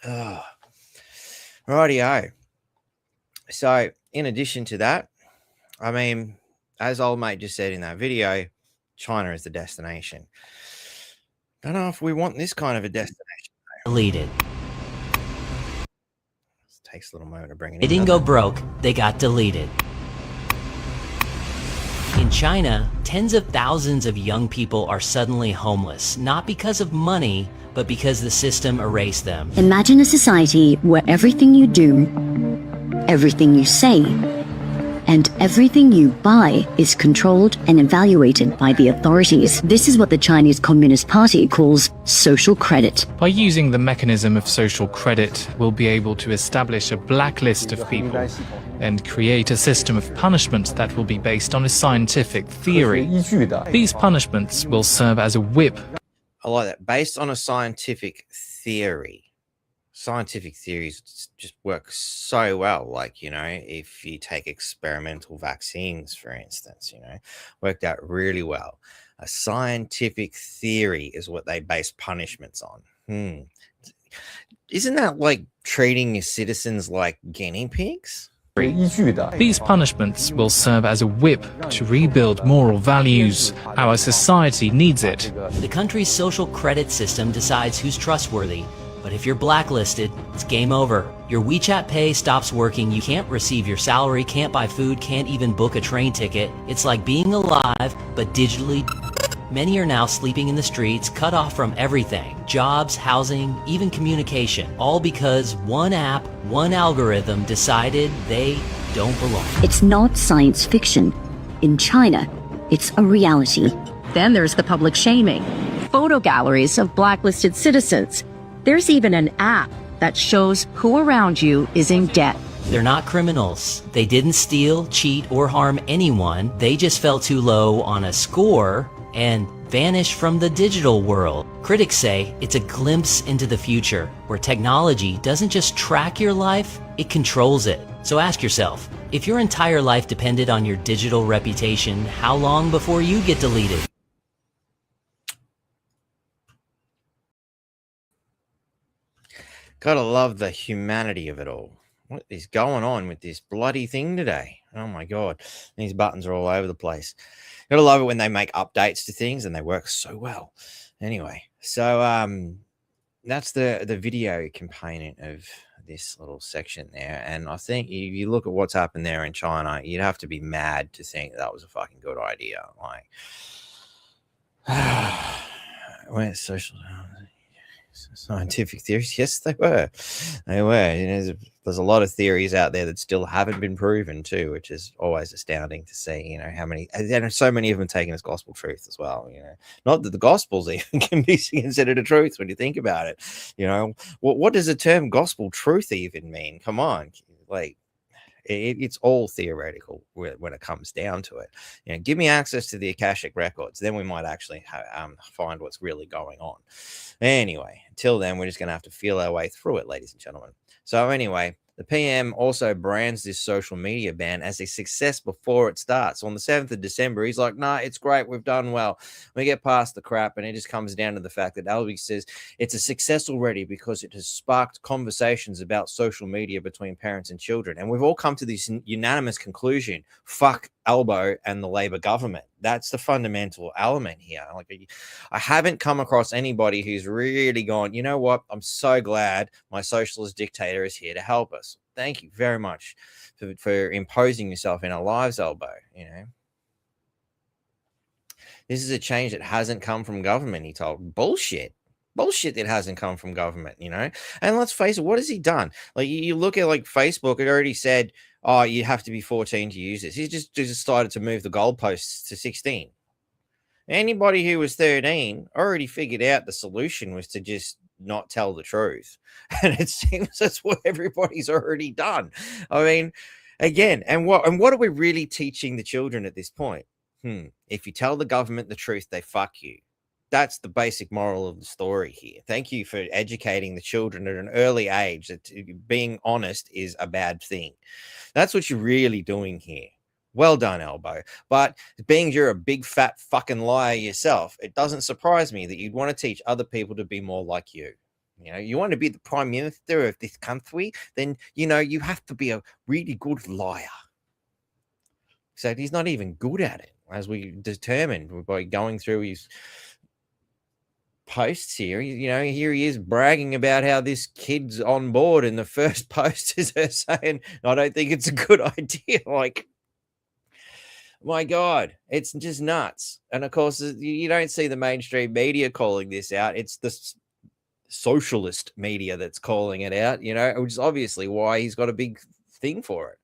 Oh, rightio. So, in addition to that, I mean, as old mate just said in that video, China is the destination. Don't know if we want this kind of a destination. Deleted. It takes a little moment to bring it in. They didn't go broke, they got deleted. In China, tens of thousands of young people are suddenly homeless, not because of money, but because the system erased them. Imagine a society where everything you do, everything you say, and everything you buy is controlled and evaluated by the authorities. This is what the Chinese Communist Party calls social credit. By using the mechanism of social credit, we'll be able to establish a blacklist of people and create a system of punishment that will be based on a scientific theory. These punishments will serve as a whip. I like that. Based on a scientific theory. Scientific theories just work so well. Like, you know, if you take experimental vaccines, for instance, you know, worked out really well. A scientific theory is what they base punishments on. Isn't that like treating your citizens like guinea pigs? These punishments will serve as a whip to rebuild moral values. Our society needs it. The country's social credit system decides who's trustworthy. But if you're blacklisted, it's game over. Your WeChat Pay stops working, you can't receive your salary, can't buy food, can't even book a train ticket. It's like being alive, but digitally. Many are now sleeping in the streets, cut off from everything. Jobs, housing, even communication. All because one app, one algorithm decided they don't belong. It's not science fiction. In China, it's a reality. Then there's the public shaming. Photo galleries of blacklisted citizens. There's even an app that shows who around you is in debt. They're not criminals. They didn't steal, cheat, or harm anyone. They just fell too low on a score and vanished from the digital world. Critics say it's a glimpse into the future, where technology doesn't just track your life, it controls it. So ask yourself, if your entire life depended on your digital reputation, how long before you get deleted? Gotta love the humanity of it all. What is going on with this bloody thing today? Oh my God. These buttons are all over the place. Gotta love it when they make updates to things and they work so well. Anyway, so that's the video component of this little section there. And I think if you look at what's happened there in China, you'd have to be mad to think that was a fucking good idea. Like, where's social scientific theories? Yes, they were. They were. You know, there's a lot of theories out there that still haven't been proven too, which is always astounding to see. You know how many, and so many of them taken as gospel truth as well. You know, not that the gospels even can be considered a truth when you think about it. You know, what does the term gospel truth even mean? Come on, like. It's all theoretical when it comes down to it. You know, give me access to the Akashic records, then we might actually find what's really going on. Anyway, until then, we're just going to have to feel our way through it, ladies and gentlemen. So anyway, the PM also brands this social media ban as a success before it starts. On the 7th of December, he's like, nah, it's great. We've done well. We get past the crap. And it just comes down to the fact that Albo says it's a success already because it has sparked conversations about social media between parents and children. And we've all come to this unanimous conclusion. Fuck Albo and the Labor government. That's the fundamental element here. Like, I haven't come across anybody who's really gone, you know what? I'm so glad my socialist dictator is here to help us. Thank you very much for imposing yourself in our lives, Albo. You know, this is a change that hasn't come from government. He told bullshit that hasn't come from government, you know. And let's face it, what has he done? Like, you look at like Facebook, it already said, oh, you have to be 14 to use this. He just decided to move the goalposts to 16. Anybody who was 13 already figured out the solution was to just not tell the truth. And it seems that's what everybody's already done. I mean, again, and what are we really teaching the children at this point? If you tell the government the truth, they fuck you. That's the basic moral of the story here. Thank you for educating the children at an early age that being honest is a bad thing. That's what you're really doing here. Well done, Albo. But being you're a big fat fucking liar yourself, it doesn't surprise me that you'd want to teach other people to be more like you. You know, you want to be the prime minister of this country, then, you know, you have to be a really good liar. So he's not even good at it, as we determined by going through his posts here. You know, here he is bragging about how this kid's on board, and the first post is her saying, I don't think it's a good idea. Like, my God, it's just nuts. And of course, you don't see the mainstream media calling this out. It's the socialist media that's calling it out, you know, which is obviously why he's got a big thing for it.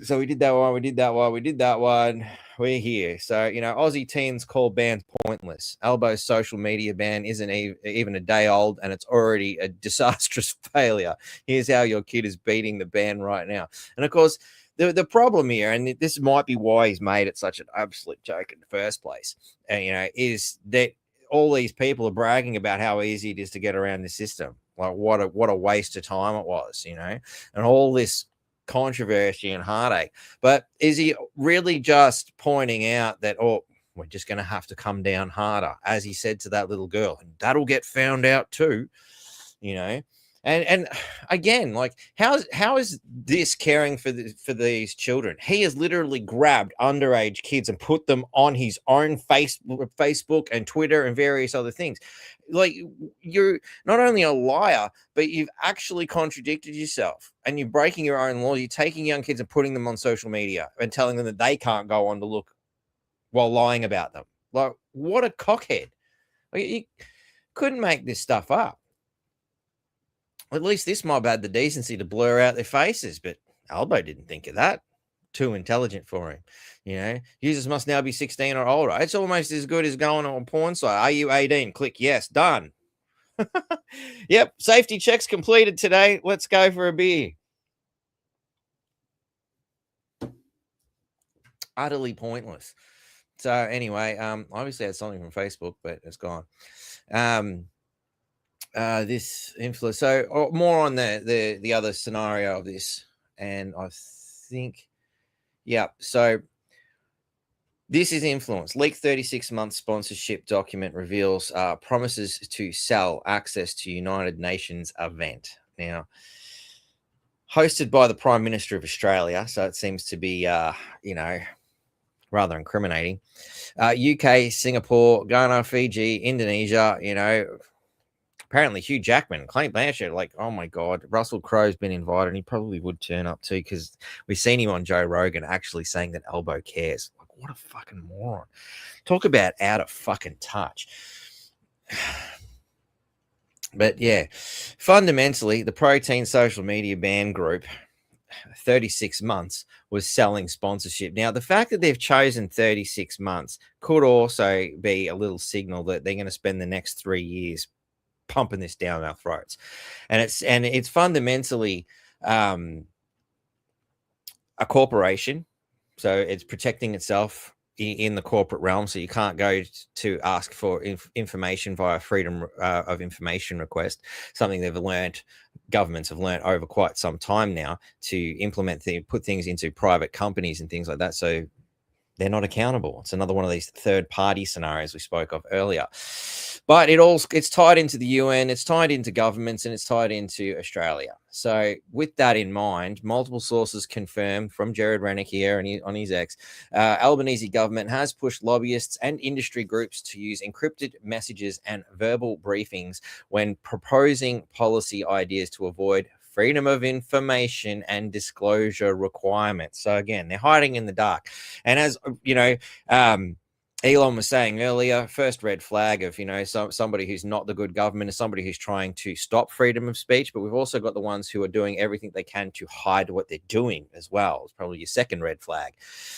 So we did that one, we did that one, we're here. So, you know, Aussie teens call bans pointless. Albo's social media ban isn't even a day old, and it's already a disastrous failure. Here's how your kid is beating the ban right now. And of course, the problem here, and this might be why he's made it such an absolute joke in the first place, you know, is that all these people are bragging about how easy it is to get around the system. Like what a waste of time it was, you know, and all this controversy and heartache. But is he really just pointing out that, oh, we're just going to have to come down harder, as he said to that little girl, and that'll get found out too, you know? And again, like, how is this caring for these children? He has literally grabbed underage kids and put them on his own Facebook and Twitter and various other things. Like, you're not only a liar, but you've actually contradicted yourself, and you're breaking your own law. You're taking young kids and putting them on social media and telling them that they can't go on to look while lying about them. Like, what a cockhead. Like, you couldn't make this stuff up. At least this mob had the decency to blur out their faces, but Albo didn't think of that. Too intelligent for him. You know, users must now be 16 or older. It's almost as good as going on a porn site. Are you 18? Click yes. Done. Yep. Safety checks completed today. Let's go for a beer. Utterly pointless. So anyway, obviously I had something from Facebook, but it's gone. This influence. So more on the other scenario of this, and I think, yeah. So this is influence. Leaked 36-month sponsorship document reveals promises to sell access to United Nations event. Now, hosted by the Prime Minister of Australia, so it seems to be, you know, rather incriminating. UK, Singapore, Ghana, Fiji, Indonesia, you know. Apparently Hugh Jackman, Cate Blanchett, like, oh my God, Russell Crowe's been invited, and he probably would turn up too, because we've seen him on Joe Rogan actually saying that Albo cares. Like, what a fucking moron. Talk about out of fucking touch. But yeah, fundamentally, the Protein social media ban group, 36 months, was selling sponsorship. Now, the fact that they've chosen 36 months could also be a little signal that they're going to spend the next 3 years pumping this down our throats. And it's fundamentally a corporation, so it's protecting itself in the corporate realm. So you can't go to ask for information via freedom of information request, something governments have learned over quite some time now, to put things into private companies and things like that, so they're not accountable. It's another one of these third-party scenarios we spoke of earlier. But it's tied into the UN, it's tied into governments, and it's tied into Australia. So with that in mind, multiple sources confirmed from Jared Rennick here and on his X, Albanese government has pushed lobbyists and industry groups to use encrypted messages and verbal briefings when proposing policy ideas to avoid freedom of information and disclosure requirements. So again, they're hiding in the dark. And as you know, Elon was saying earlier, first red flag of, you know, somebody who's not the good government is somebody who's trying to stop freedom of speech. But we've also got the ones who are doing everything they can to hide what they're doing as well. It's probably your second red flag.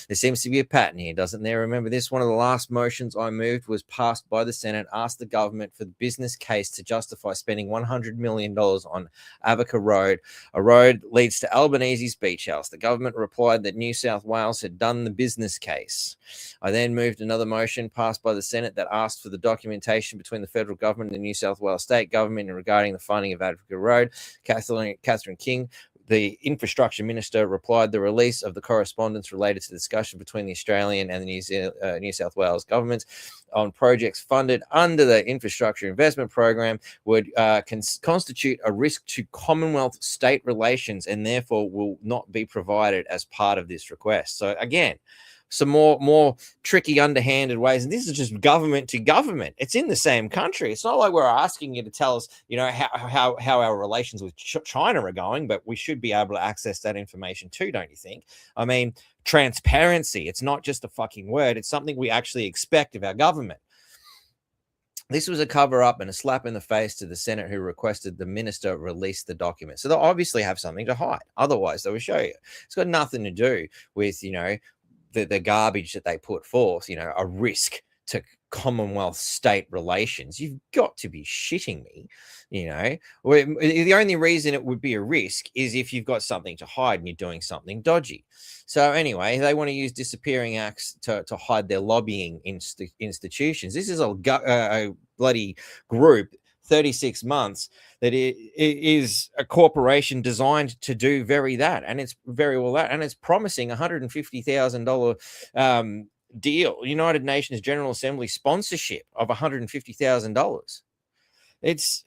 There seems to be a pattern here, doesn't there? Remember this, one of the last motions I moved was passed by the Senate, asked the government for the business case to justify spending $100 million on Avoca Road. A road leads to Albanese's beach house. The government replied that New South Wales had done the business case. I then moved another motion passed by the Senate that asked for the documentation between the federal government and the New South Wales state government regarding the funding of Avoca Road. Catherine King The infrastructure minister replied the release of the correspondence related to the discussion between the Australian and the New South Wales governments on projects funded under the infrastructure investment program would constitute a risk to Commonwealth state relations and therefore will not be provided as part of this request. So again, some more tricky, underhanded ways. And this is just government to government. It's in the same country. It's not like we're asking you to tell us, you know, how our relations with China are going, but we should be able to access that information too, don't you think? I mean, transparency. It's not just a fucking word. It's something we actually expect of our government. This was a cover up and a slap in the face to the Senate who requested the minister release the document. So they'll obviously have something to hide. Otherwise, they will show you. It's got nothing to do with, you know, the garbage that they put forth, you know, a risk to Commonwealth state relations. You've got to be shitting me, you know. The only reason it would be a risk is if you've got something to hide and you're doing something dodgy. So anyway, they want to use disappearing acts to hide their lobbying institutions. This is a bloody group, 36 months, that it is a corporation designed to do that, and it's very well that, and it's promising $150,000 deal, United Nations General Assembly sponsorship of $150,000. It's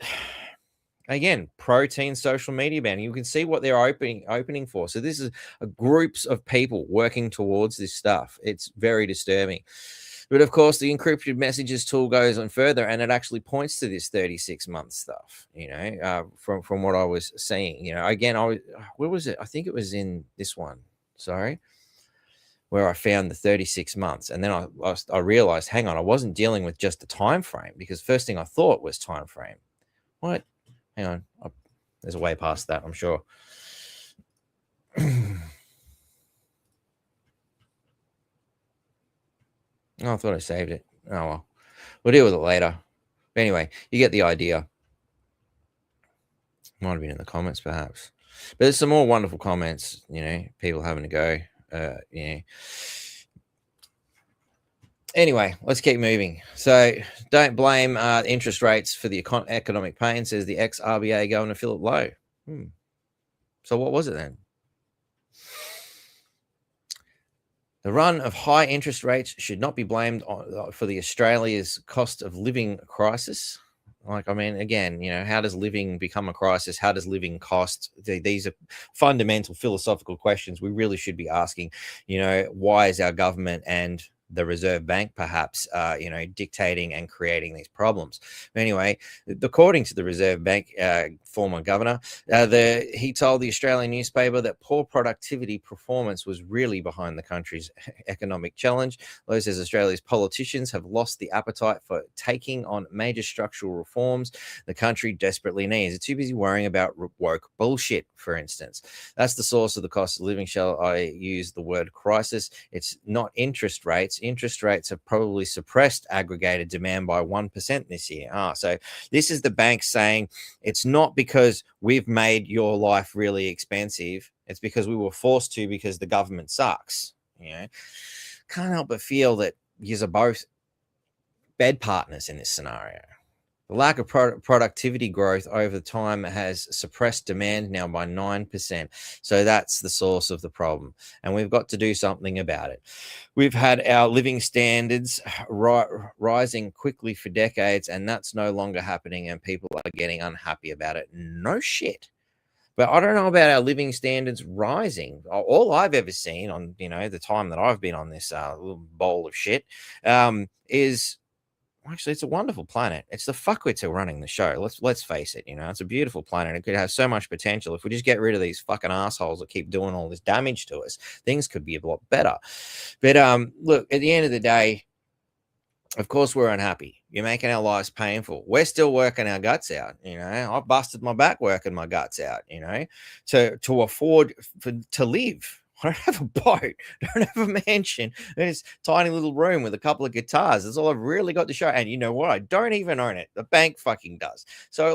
again protein social media banning. You can see what they're opening for. So this is groups of people working towards this stuff. It's very disturbing. But of course, the encrypted messages tool goes on further, and it actually points to this 36-month stuff, from what I was seeing. Again, where was it? I think it was in this one. Sorry. Where I found the 36 months. And then I realized, hang on, I wasn't dealing with just the time frame, because first thing I thought was time frame. What? Hang on. There's a way past that, I'm sure. Oh, I thought I saved it. Oh, well. We'll deal with it later. But anyway, you get the idea. Might have been in the comments, perhaps. But there's some more wonderful comments, people having a go. Anyway, let's keep moving. So don't blame interest rates for the economic pain, says the ex-RBA Governor Philip Lowe. So what was it then? The run of high interest rates should not be blamed for the Australia's cost of living crisis. Again, how does living become a crisis? How does living cost? These are fundamental philosophical questions we really should be asking. Why is our government and the Reserve Bank perhaps, dictating and creating these problems? Anyway, according to the Reserve Bank former governor, he told the Australian newspaper that poor productivity performance was really behind the country's economic challenge. Lowe says Australia's politicians have lost the appetite for taking on major structural reforms the country desperately needs. They're too busy worrying about woke bullshit, for instance. That's the source of the cost of living. Shall I use the word crisis? It's not interest rates. Interest rates have probably suppressed aggregated demand by 1% this year. So this is the bank saying it's not because we've made your life really expensive. It's because we were forced to, because the government sucks. Can't help but feel that you are both bed partners in this scenario. The lack of productivity growth over time has suppressed demand now by 9%. So that's the source of the problem. And we've got to do something about it. We've had our living standards rising quickly for decades, and that's no longer happening, and people are getting unhappy about it. No shit. But I don't know about our living standards rising. All I've ever seen on, the time that I've been on this little bowl of shit is... Actually, it's a wonderful planet. It's the fuckwits who are running the show. Let's face it. It's a beautiful planet. It could have so much potential. If we just get rid of these fucking assholes that keep doing all this damage to us, things could be a lot better. But look, at the end of the day, of course we're unhappy. You're making our lives painful. We're still working our guts out. I busted my back working my guts out. To afford to live. I don't have a boat. I don't have a mansion. It's a tiny little room with a couple of guitars. That's all I've really got to show. And you know what? I don't even own it. The bank fucking does. So,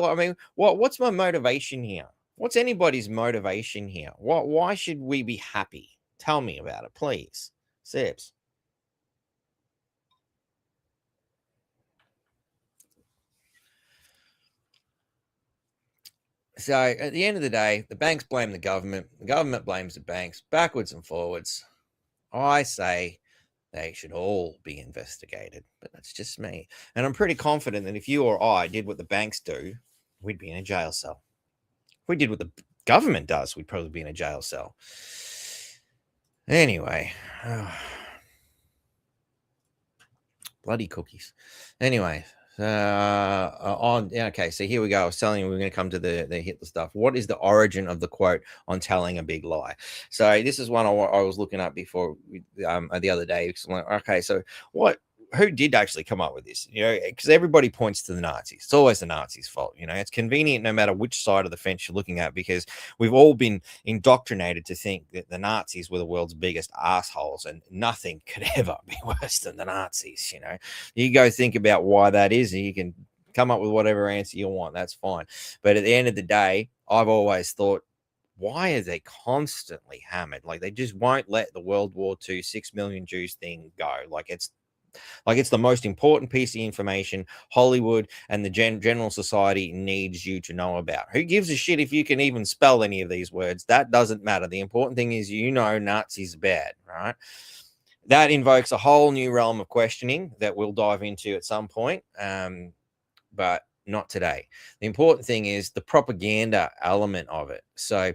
what's my motivation here? What's anybody's motivation here? Why should we be happy? Tell me about it, please. Sips. So at the end of the day, the banks blame the government blames the banks, backwards and forwards. I say they should all be investigated, but that's just me. And I'm pretty confident that if you or I did what the banks do, we'd be in a jail cell. If we did what the government does, we'd probably be in a jail cell. Anyway, bloody cookies. Anyway, okay, so here we go. I was telling you we're going to come to the Hitler stuff. What is the origin of the quote on telling a big lie? So this is one I was looking up before the other day. Okay, so who did actually come up with this? You know, because everybody points to the Nazis. It's always the Nazis' fault. You know, it's convenient no matter which side of the fence you're looking at, because we've all been indoctrinated to think that the Nazis were the world's biggest assholes, and nothing could ever be worse than the Nazis. You know, you go think about why that is, and you can come up with whatever answer you want. That's fine. But at the end of the day, I've always thought, why are they constantly hammered? Like, they just won't let the World War II 6 million Jews thing go. Like it's the most important piece of information Hollywood and the general society needs you to know about. Who gives a shit if you can even spell any of these words? That doesn't matter. The important thing is, you know, Nazis are bad, right? That invokes a whole new realm of questioning that we'll dive into at some point, but not today. The important thing is the propaganda element of it. So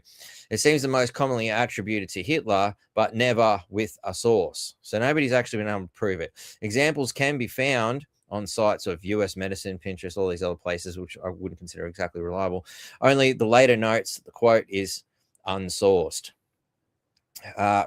it seems the most commonly attributed to Hitler, but never with a source. So nobody's actually been able to prove it. Examples can be found on sites of US Medicine, Pinterest, all these other places, which I wouldn't consider exactly reliable. Only the later notes, the quote is unsourced.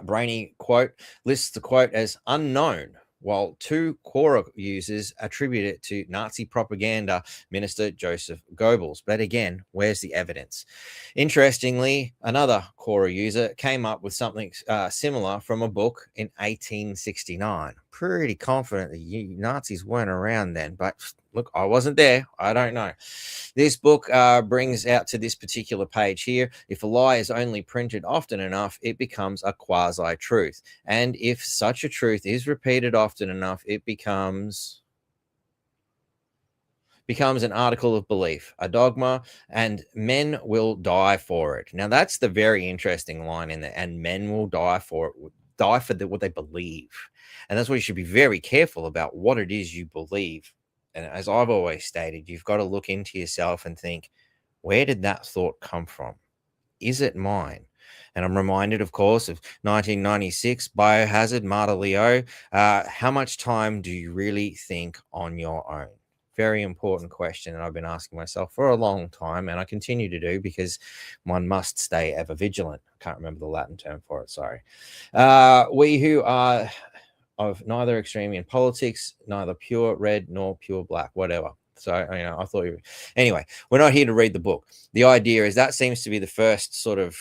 Brainy quote lists the quote as unknown, while two Quora users attribute it to Nazi propaganda minister Joseph Goebbels. But again, where's the evidence? Interestingly, another Quora user came up with something similar from a book in 1869. Pretty confident the Nazis weren't around then, but look, I wasn't there. I don't know. This book brings out to this particular page here: if a lie is only printed often enough, it becomes a quasi-truth. And if such a truth is repeated often enough, it becomes an article of belief, a dogma, and men will die for it. Now, that's the very interesting line in there. And men will die for it, what they believe. And that's why you should be very careful about what it is you believe. And as I've always stated, you've got to look into yourself and think, where did that thought come from? Is it mine? And I'm reminded, of course, of 1996, Biohazard, Marta Leo. How much time do you really think on your own? Very important question that I've been asking myself for a long time, and I continue to do, because one must stay ever vigilant. I can't remember the Latin term for it, sorry. We who are of neither extreme in politics, neither pure red nor pure black, whatever. So, you know, I thought anyway, we're not here to read the book. The idea is that seems to be the first sort of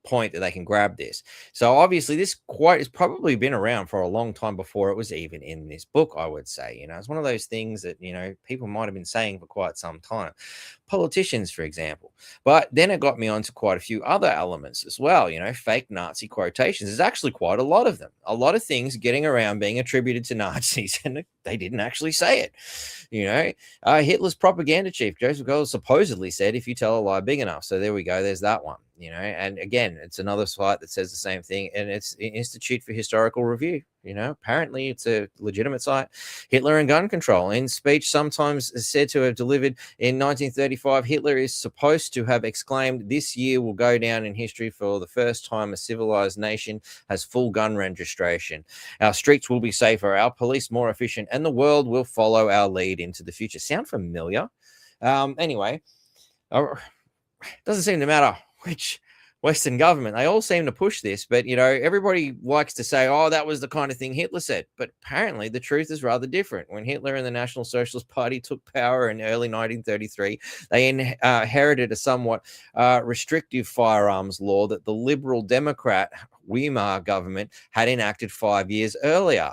point that they can grab this. So obviously this quote has probably been around for a long time before it was even in this book, I would say. You know, it's one of those things that, you know, people might have been saying for quite some time. Politicians, for example. But then it got me onto quite a few other elements as well. You know, fake Nazi quotations. There's actually quite a lot of them. A lot of things getting around being attributed to Nazis, and they didn't actually say it. You know, Hitler's propaganda chief, Joseph Goebbels, supposedly said, if you tell a lie big enough. So there we go. There's that one. You know, and again, it's another site that says the same thing, and it's the Institute for Historical Review. You know, apparently it's a legitimate site. Hitler and gun control. In speech sometimes said to have delivered in 1935, Hitler is supposed to have exclaimed, "This year will go down in history for the first time a civilized nation has full gun registration. Our streets will be safer, our police more efficient, and the world will follow our lead into the future." Sound familiar? Anyway, doesn't seem to matter which Western government, they all seem to push this, but, you know, everybody likes to say, oh, that was the kind of thing Hitler said. But apparently the truth is rather different. When Hitler and the National Socialist Party took power in early 1933, they inherited a somewhat restrictive firearms law that the Liberal Democrat Weimar government had enacted 5 years earlier.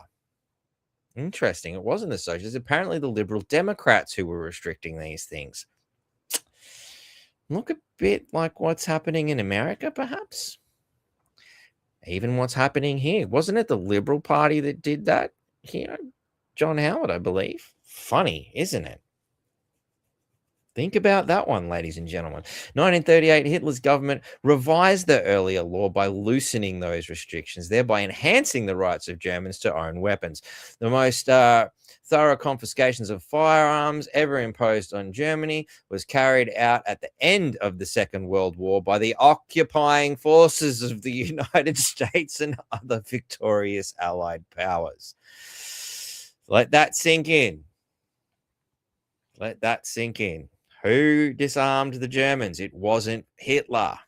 Interesting. It wasn't the Socialists. Apparently the Liberal Democrats who were restricting these things. Look a bit like what's happening in America, perhaps. Even what's happening here. Wasn't it the Liberal Party that did that here? John Howard, I believe. Funny, isn't it? Think about that one, ladies and gentlemen. 1938, Hitler's government revised the earlier law by loosening those restrictions, thereby enhancing the rights of Germans to own weapons. The most thorough confiscations of firearms ever imposed on Germany was carried out at the end of the Second World War by the occupying forces of the United States and other victorious Allied powers. Let that sink in. Let that sink in. Who disarmed the Germans? It wasn't Hitler.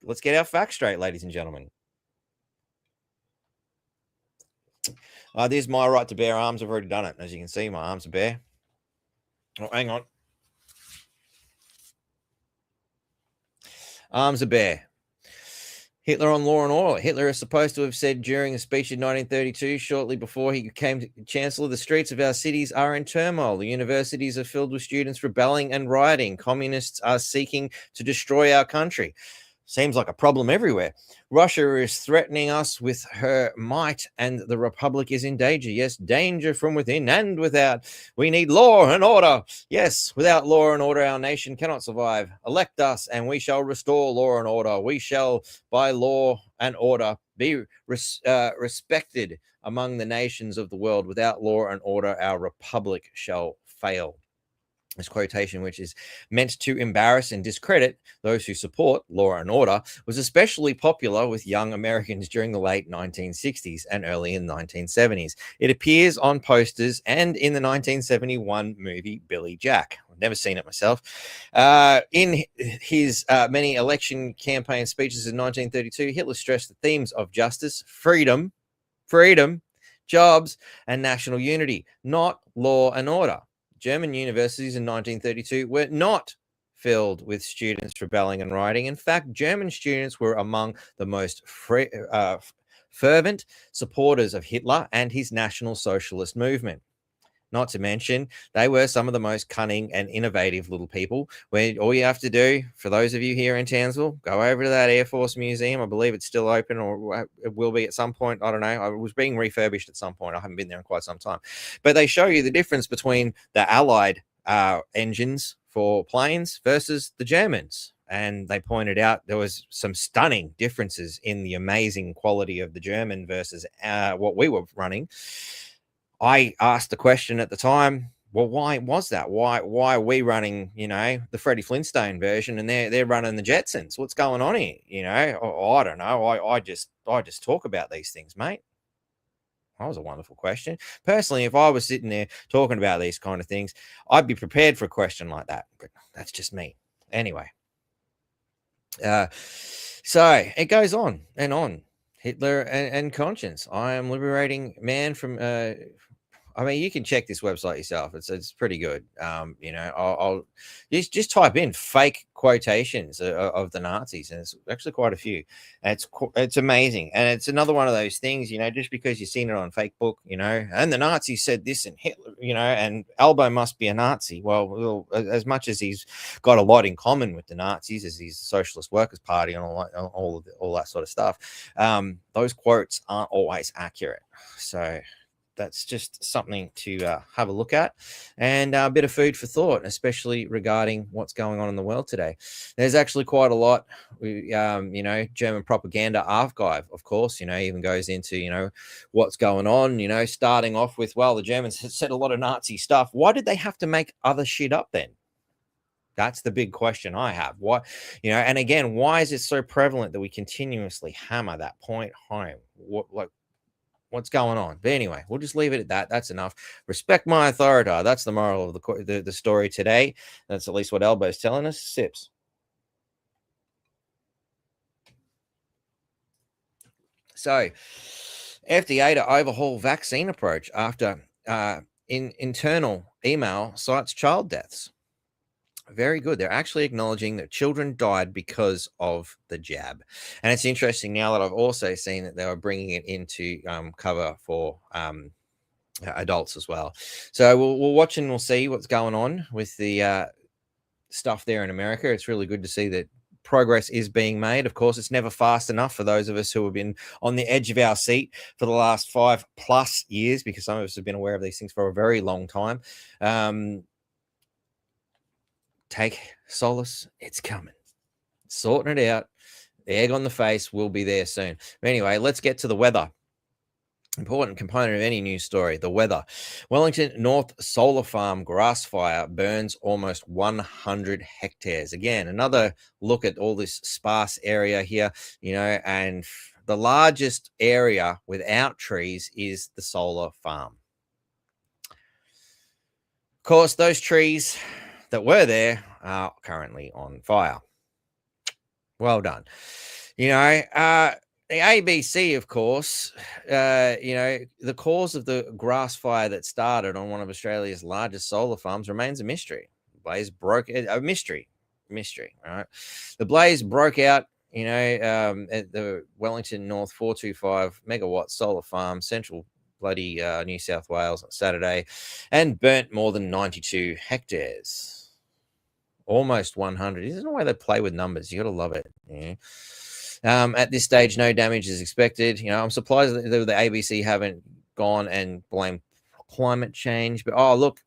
Let's get our facts straight, ladies and gentlemen. This is my right to bear arms. I've already done it. As you can see, my arms are bare. Oh, hang on. Arms are bare. Hitler on Law and Order. Hitler is supposed to have said during a speech in 1932, shortly before he became chancellor, the streets of our cities are in turmoil. The universities are filled with students rebelling and rioting. Communists are seeking to destroy our country. Seems like a problem everywhere. Russia is threatening us with her might, and the Republic is in danger. Yes, danger from within and without. We need law and order. Yes, without law and order, our nation cannot survive. Elect us, and we shall restore law and order. We shall, by law and order, be respected among the nations of the world. Without law and order, our Republic shall fail. This quotation, which is meant to embarrass and discredit those who support law and order, was especially popular with young Americans during the late 1960s and early in the 1970s. It appears on posters and in the 1971 movie Billy Jack. I've never seen it myself. In his many election campaign speeches in 1932, Hitler stressed the themes of justice, freedom, jobs, and national unity, not law and order. German universities in 1932 were not filled with students rebelling and rioting. In fact, German students were among the most fervent supporters of Hitler and his National Socialist movement. Not to mention, they were some of the most cunning and innovative little people, where all you have to do, for those of you here in Townsville, go over to that Air Force Museum. I believe it's still open, or it will be at some point. I don't know. It was being refurbished at some point. I haven't been there in quite some time. But they show you the difference between the Allied engines for planes versus the Germans. And they pointed out there was some stunning differences in the amazing quality of the German versus what we were running. I asked the question at the time, well, why was that? Why are we running, the Freddie Flintstone version and they're running the Jetsons? What's going on here? I don't know. I just talk about these things, mate. That was a wonderful question. Personally, if I was sitting there talking about these kind of things, I'd be prepared for a question like that. But that's just me. Anyway. So it goes on and on. Hitler and conscience. I am liberating man from you can check this website yourself. It's pretty good. I'll just type in fake quotations of the Nazis, and it's actually quite a few. And it's amazing, and it's another one of those things. Just because you've seen it on Facebook, and the Nazis said this, and Hitler, and Albo must be a Nazi. Well, as much as he's got a lot in common with the Nazis, as he's the Socialist Workers' Party and all that sort of stuff, those quotes aren't always accurate. So that's just something to have a look at, and a bit of food for thought, especially regarding what's going on in the world today. There's actually quite a lot, German propaganda archive, of course, even goes into, what's going on, starting off with, well, the Germans said a lot of Nazi stuff. Why did they have to make other shit up then? That's the big question I have. Why, and again, why is it so prevalent that we continuously hammer that point home? What's going on? But anyway, we'll just leave it at that. That's enough. Respect my authority. That's the moral of the story today. That's at least what Albo's telling us. Sips. So, FDA to overhaul vaccine approach after internal email cites child deaths. Very good. They're actually acknowledging that children died because of the jab. And it's interesting now that I've also seen that they were bringing it into cover for adults as well. So we'll watch and we'll see what's going on with the stuff there in America. It's really good to see that progress is being made. Of course, it's never fast enough for those of us who have been on the edge of our seat for the last 5+ years, because some of us have been aware of these things for a very long time. take solace. It's coming. Sorting it out. The egg on the face will be there soon. But anyway, let's get to the weather. Important component of any news story, the weather. Wellington North Solar Farm grass fire burns almost 100 hectares. Again, another look at all this sparse area here, and the largest area without trees is the solar farm. Of course, those trees that were there are currently on fire. Well done. The ABC, of course, the cause of the grass fire that started on one of Australia's largest solar farms remains a mystery. Blaze broke a mystery, right? The blaze broke out, at the Wellington North 425 megawatt solar farm, central bloody New South Wales on Saturday, and burnt more than 92 hectares. Almost 100. Isn't the way they play with numbers? You got to love it. Yeah. At this stage, no damage is expected. I'm surprised that the ABC haven't gone and blamed climate change. But, look,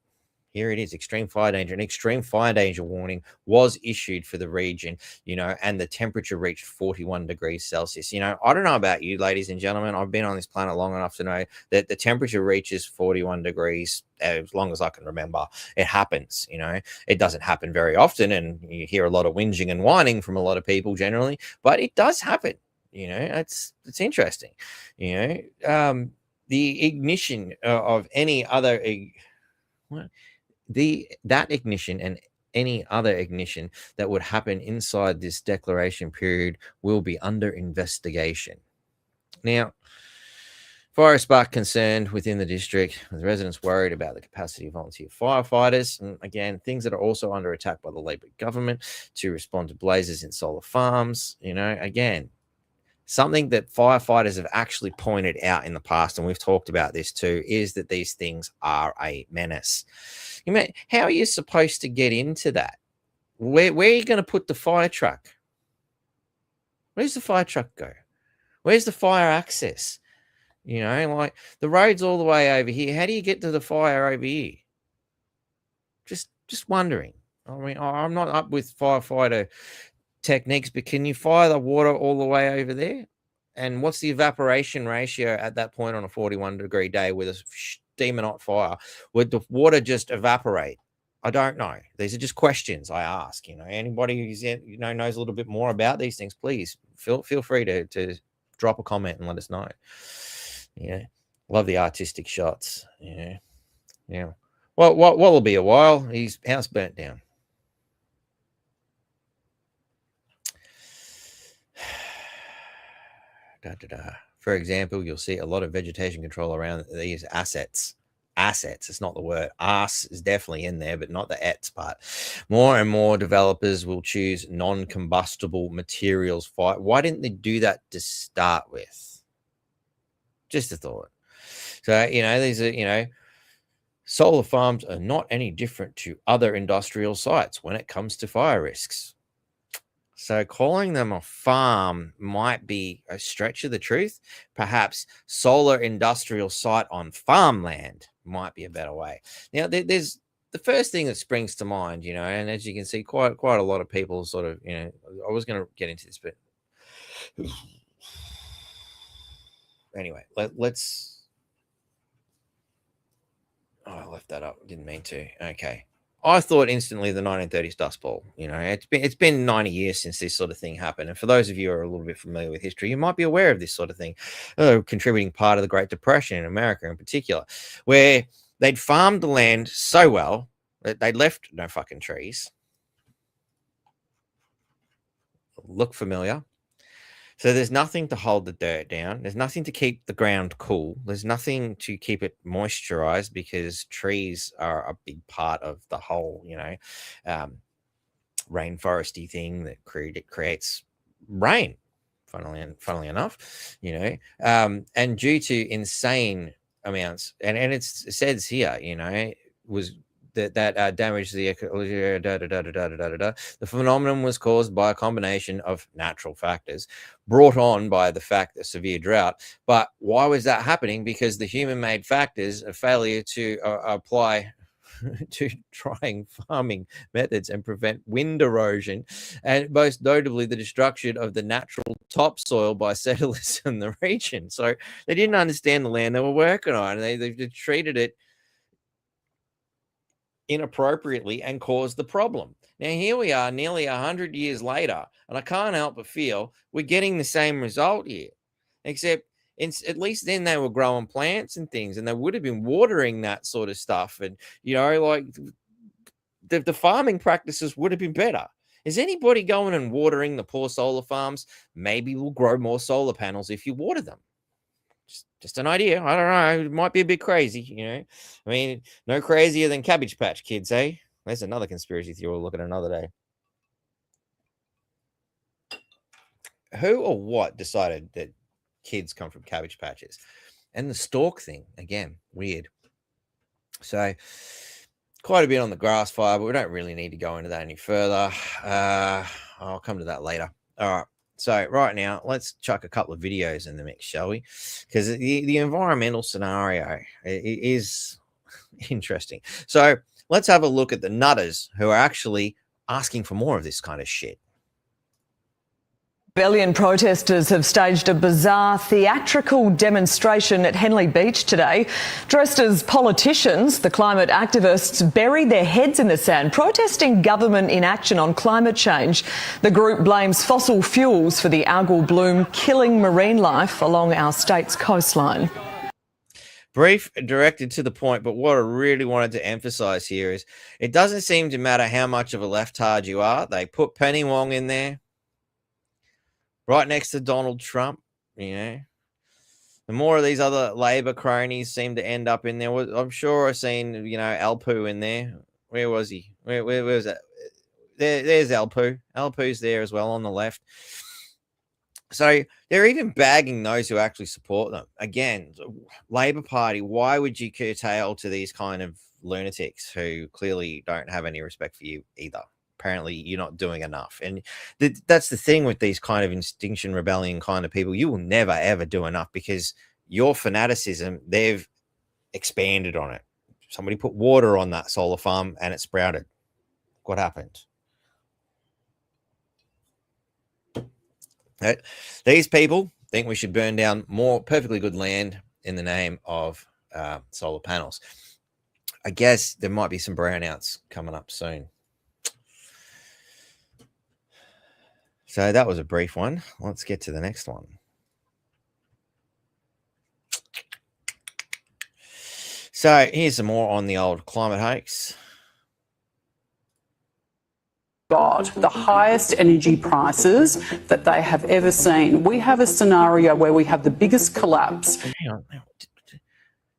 here it is, extreme fire danger. An extreme fire danger warning was issued for the region, and the temperature reached 41 degrees Celsius. I don't know about you, ladies and gentlemen. I've been on this planet long enough to know that the temperature reaches 41 degrees as long as I can remember. It happens, It doesn't happen very often, and you hear a lot of whinging and whining from a lot of people generally, but it does happen. It's interesting. The ignition of any other... that ignition and any other ignition that would happen inside this declaration period will be under investigation. Now, fire sparked concern within the district, with residents worried about the capacity of volunteer firefighters. And again, things that are also under attack by the Labor government to respond to blazes in solar farms. Again, something that firefighters have actually pointed out in the past, and we've talked about this too, is that these things are a menace. How are you supposed to get into that? Where are you going to put the fire truck? Where's the fire truck go? Where's the fire access? Like the road's all the way over here. How do you get to the fire over here? Just wondering. I'm not up with firefighter techniques, but can you fire the water all the way over there? And what's the evaporation ratio at that point on a 41 degree day with a steaming hot fire? Would the water just evaporate? I don't know. These are just questions I ask. Anybody who's knows a little bit more about these things, please feel free to drop a comment and let us know. Love the artistic shots. Yeah. Well, what'll be a while? His house burnt down. For example, you'll see a lot of vegetation control around these assets. It's not the word. Arse is definitely in there, but not the ets part. More and more developers will choose non-combustible materials. Why didn't they do that to start with? Just a thought. So, these are, solar farms are not any different to other industrial sites when it comes to fire risks. So calling them a farm might be a stretch of the truth. Perhaps solar industrial site on farmland might be a better way. Now, there's the first thing that springs to mind, and as you can see, quite a lot of people sort of, I was going to get into this, but anyway, let's. Oh, I left that up. Didn't mean to. Okay. I thought instantly the 1930s Dust Bowl. It's been 90 years since this sort of thing happened. And for those of you who are a little bit familiar with history, you might be aware of this sort of thing, contributing part of the Great Depression in America in particular, where they'd farmed the land so well that they left no fucking trees. Look familiar? So there's nothing to hold the dirt down. There's nothing to keep the ground cool. There's nothing to keep it moisturized because trees are a big part of the whole, rainforesty thing that creates rain, funnily enough, and due to insane amounts, and it says here, was that damage the ecology. The phenomenon was caused by a combination of natural factors brought on by the fact of severe drought. But why was that happening? Because the human-made factors, a failure to apply to trying farming methods and prevent wind erosion, and most notably the destruction of the natural topsoil by settlers in the region. So they didn't understand the land they were working on, and they treated it inappropriately and caused the problem. Now here we are nearly 100 years later, and I can't help but feel we're getting the same result here, except at least then they were growing plants and things, and they would have been watering that sort of stuff, and like the farming practices would have been better. Is anybody going and watering the poor solar farms? Maybe we'll grow more solar panels if you water them. Just an idea. I don't know. It might be a bit crazy, I mean, no crazier than Cabbage Patch Kids, eh? There's another conspiracy theory we'll look at another day. Who or what decided that kids come from cabbage patches? And the stalk thing, again, weird. So quite a bit on the grass fire, but we don't really need to go into that any further. I'll come to that later. All right. So right now, let's chuck a couple of videos in the mix, shall we? Because the environmental scenario is interesting. So let's have a look at the nutters who are actually asking for more of this kind of shit. Rebellion protesters have staged a bizarre theatrical demonstration at Henley Beach today. Dressed as politicians, the climate activists buried their heads in the sand, protesting government inaction on climate change. The group blames fossil fuels for the algal bloom killing marine life along our state's coastline. Brief, directed to the point, but what I really wanted to emphasize here is it doesn't seem to matter how much of a leftard you are. They put Penny Wong in there, right next to Donald Trump. The more of these other Labor cronies seem to end up in there. I'm sure I've seen, Alpo in there. Where was he? Where was that? There's Alpo. Alpo's there as well on the left. So they're even bagging those who actually support them. Again, Labor Party, why would you curtail to these kind of lunatics who clearly don't have any respect for you either? Apparently you're not doing enough. And that's the thing with these kind of Extinction Rebellion kind of people. You will never, ever do enough because your fanaticism, they've expanded on it. Somebody put water on that solar farm and it sprouted. What happened? These people think we should burn down more perfectly good land in the name of solar panels. I guess there might be some brownouts coming up soon. So that was a brief one. Let's get to the next one. So here's some more on the old climate hoax. God, the highest energy prices that they have ever seen. We have a scenario where we have the biggest collapse. Hang on.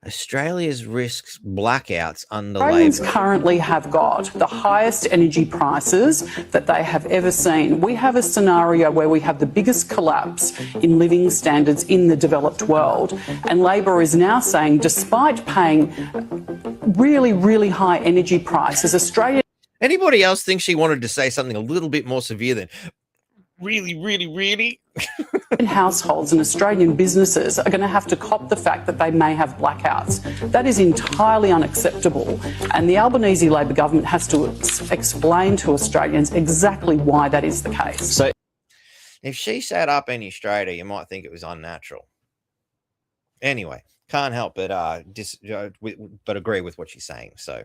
Australia's risks blackouts under Australians Labor. currently have got the highest energy prices that they have ever seen. We have a scenario where we have the biggest collapse in living standards in the developed world. And Labor is now saying, despite paying really, really high energy prices, Australia... Anybody else think she wanted to say something a little bit more severe than really, really, really? Households and Australian businesses are going to have to cop the fact that they may have blackouts. That is entirely unacceptable. And the Albanese Labor government has to explain to Australians exactly why that is the case. So if she sat up any straighter, you might think it was unnatural. Anyway, can't help but but agree with what she's saying. So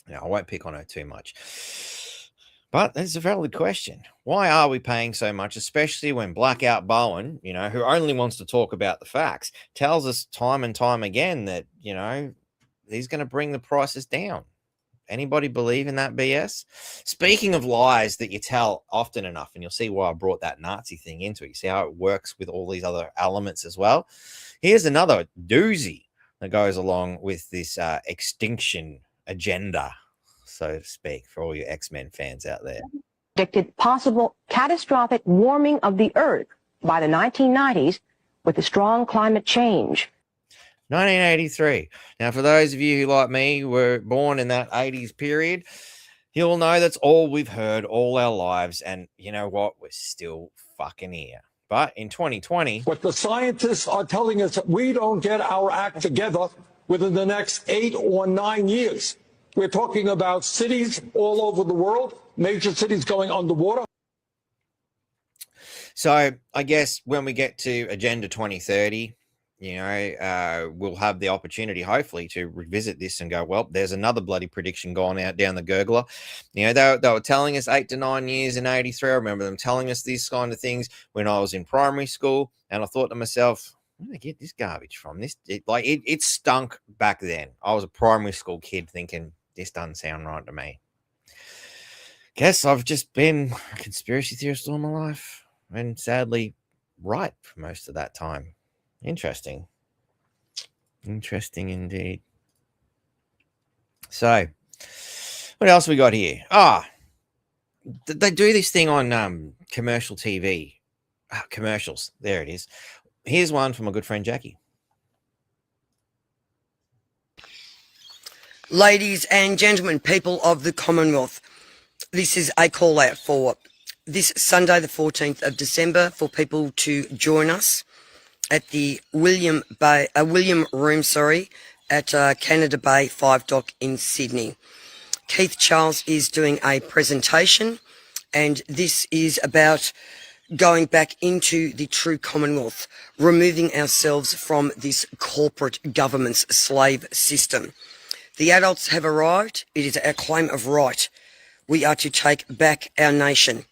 I won't pick on her too much. But that's a valid question. Why are we paying so much, especially when Blackout Bowen, who only wants to talk about the facts, tells us time and time again that, he's going to bring the prices down. Anybody believe in that BS? Speaking of lies that you tell often enough, and you'll see why I brought that Nazi thing into it. You see how it works with all these other elements as well. Here's another doozy that goes along with this extinction agenda, so to speak, for all you X-Men fans out there. Predicted possible catastrophic warming of the Earth by the 1990s with a strong climate change. 1983. Now, for those of you who, like me, were born in that 80s period, you'll know that's all we've heard all our lives. And you know what? We're still fucking here. But in 2020... What the scientists are telling us, that we don't get our act together within the next 8 or 9 years. We're talking about cities all over the world, major cities going underwater. So I guess when we get to Agenda 2030, we'll have the opportunity, hopefully, to revisit this and go, well, there's another bloody prediction gone out down the gurgler. They were telling us 8 to 9 years in 83. I remember them telling us these kind of things when I was in primary school. And I thought to myself, where did I get this garbage from? It stunk back then. I was a primary school kid thinking, this doesn't sound right to me. Guess I've just been a conspiracy theorist all my life. And sadly, right for most of that time. Interesting indeed. So, what else we got here? They do this thing on commercial TV. Commercials. There it is. Here's one from my good friend Jackie. Ladies and gentlemen, people of the Commonwealth, this is a call out for this Sunday, the 14th of December, for people to join us at the William Room, at Canada Bay 5 Dock in Sydney. Keith Charles is doing a presentation, and this is about going back into the true Commonwealth, removing ourselves from this corporate government's slave system. The adults have arrived. It is our claim of right. We are to take back our nation.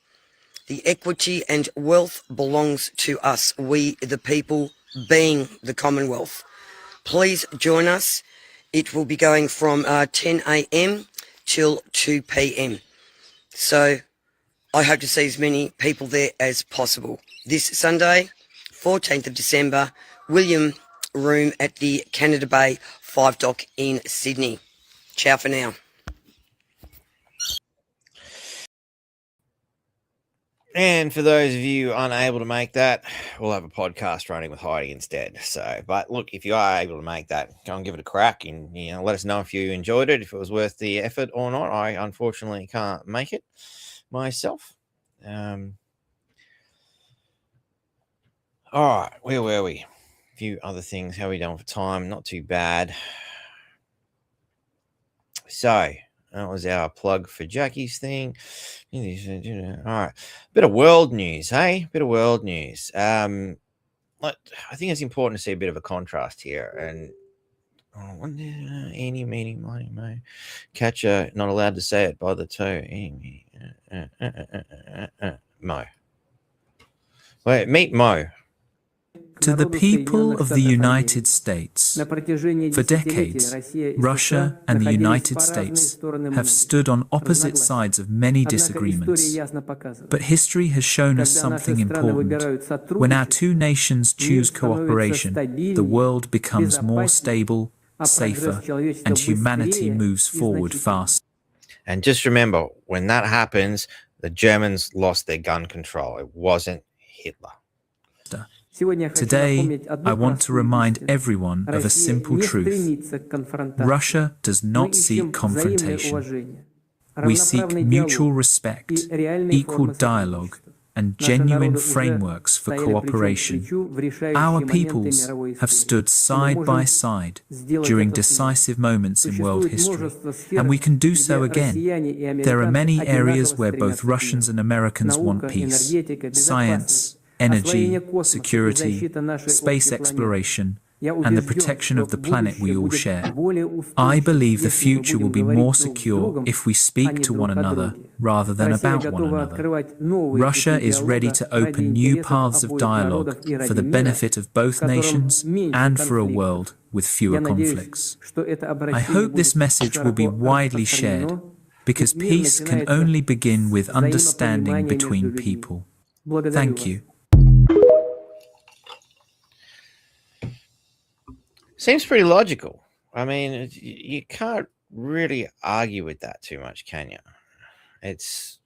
The equity and wealth belongs to us, we the people, being the Commonwealth. Please join us. It will be going from 10 a.m. till 2 p.m. So I hope to see as many people there as possible. This Sunday, 14th of December, William Room at the Canada Bay 5 Dock in Sydney. Ciao for now. And for those of you unable to make that, we'll have a podcast running with Heidi instead. So, but look, if you are able to make that, go and give it a crack and, let us know if you enjoyed it, if it was worth the effort or not. I unfortunately can't make it myself. All right, where were we? A few other things. How are we doing for time? Not too bad. So, that was our plug for Jackie's thing. All right. Bit of world news, hey? Bit of world news. I think it's important to see a bit of a contrast here. And any meeting, Mo. Catcher, not allowed to say it by the toe. Mo. Wait, meet Mo. To the people of the United States, for decades, Russia and the United States have stood on opposite sides of many disagreements. But history has shown us something important. When our two nations choose cooperation, the world becomes more stable, safer, and humanity moves forward fast. And just remember, when that happens, the Germans lost their gun control. It wasn't Hitler. Today, I want to remind everyone of a simple truth. Russia does not seek confrontation. We seek mutual respect, equal dialogue, and genuine frameworks for cooperation. Our peoples have stood side by side during decisive moments in world history, and we can do so again. There are many areas where both Russians and Americans want peace: science, energy, security, space exploration, and the protection of the planet we all share. I believe the future will be more secure if we speak to one another rather than about one another. Russia is ready to open new paths of dialogue for the benefit of both nations and for a world with fewer conflicts. I hope this message will be widely shared, because peace can only begin with understanding between people. Thank you. Seems pretty logical. I mean, you can't really argue with that too much, can you? It's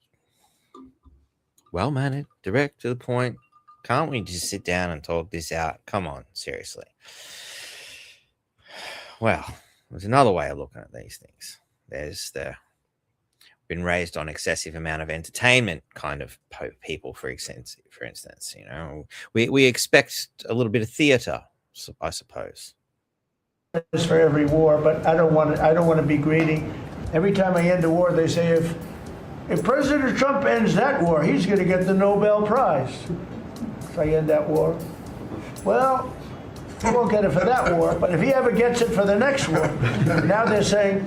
well-mannered, direct to the point. Can't we just sit down and talk this out? Come on, seriously. Well, there's another way of looking at these things. There's the been raised on excessive amount of entertainment kind of people, for instance. We expect a little bit of theater, I suppose. For every war, but I don't want to be greedy. Every time I end a war, they say, if President Trump ends that war, he's going to get the Nobel Prize. If I end that war. Well, he won't get it for that war, but if he ever gets it for the next war, now they're saying,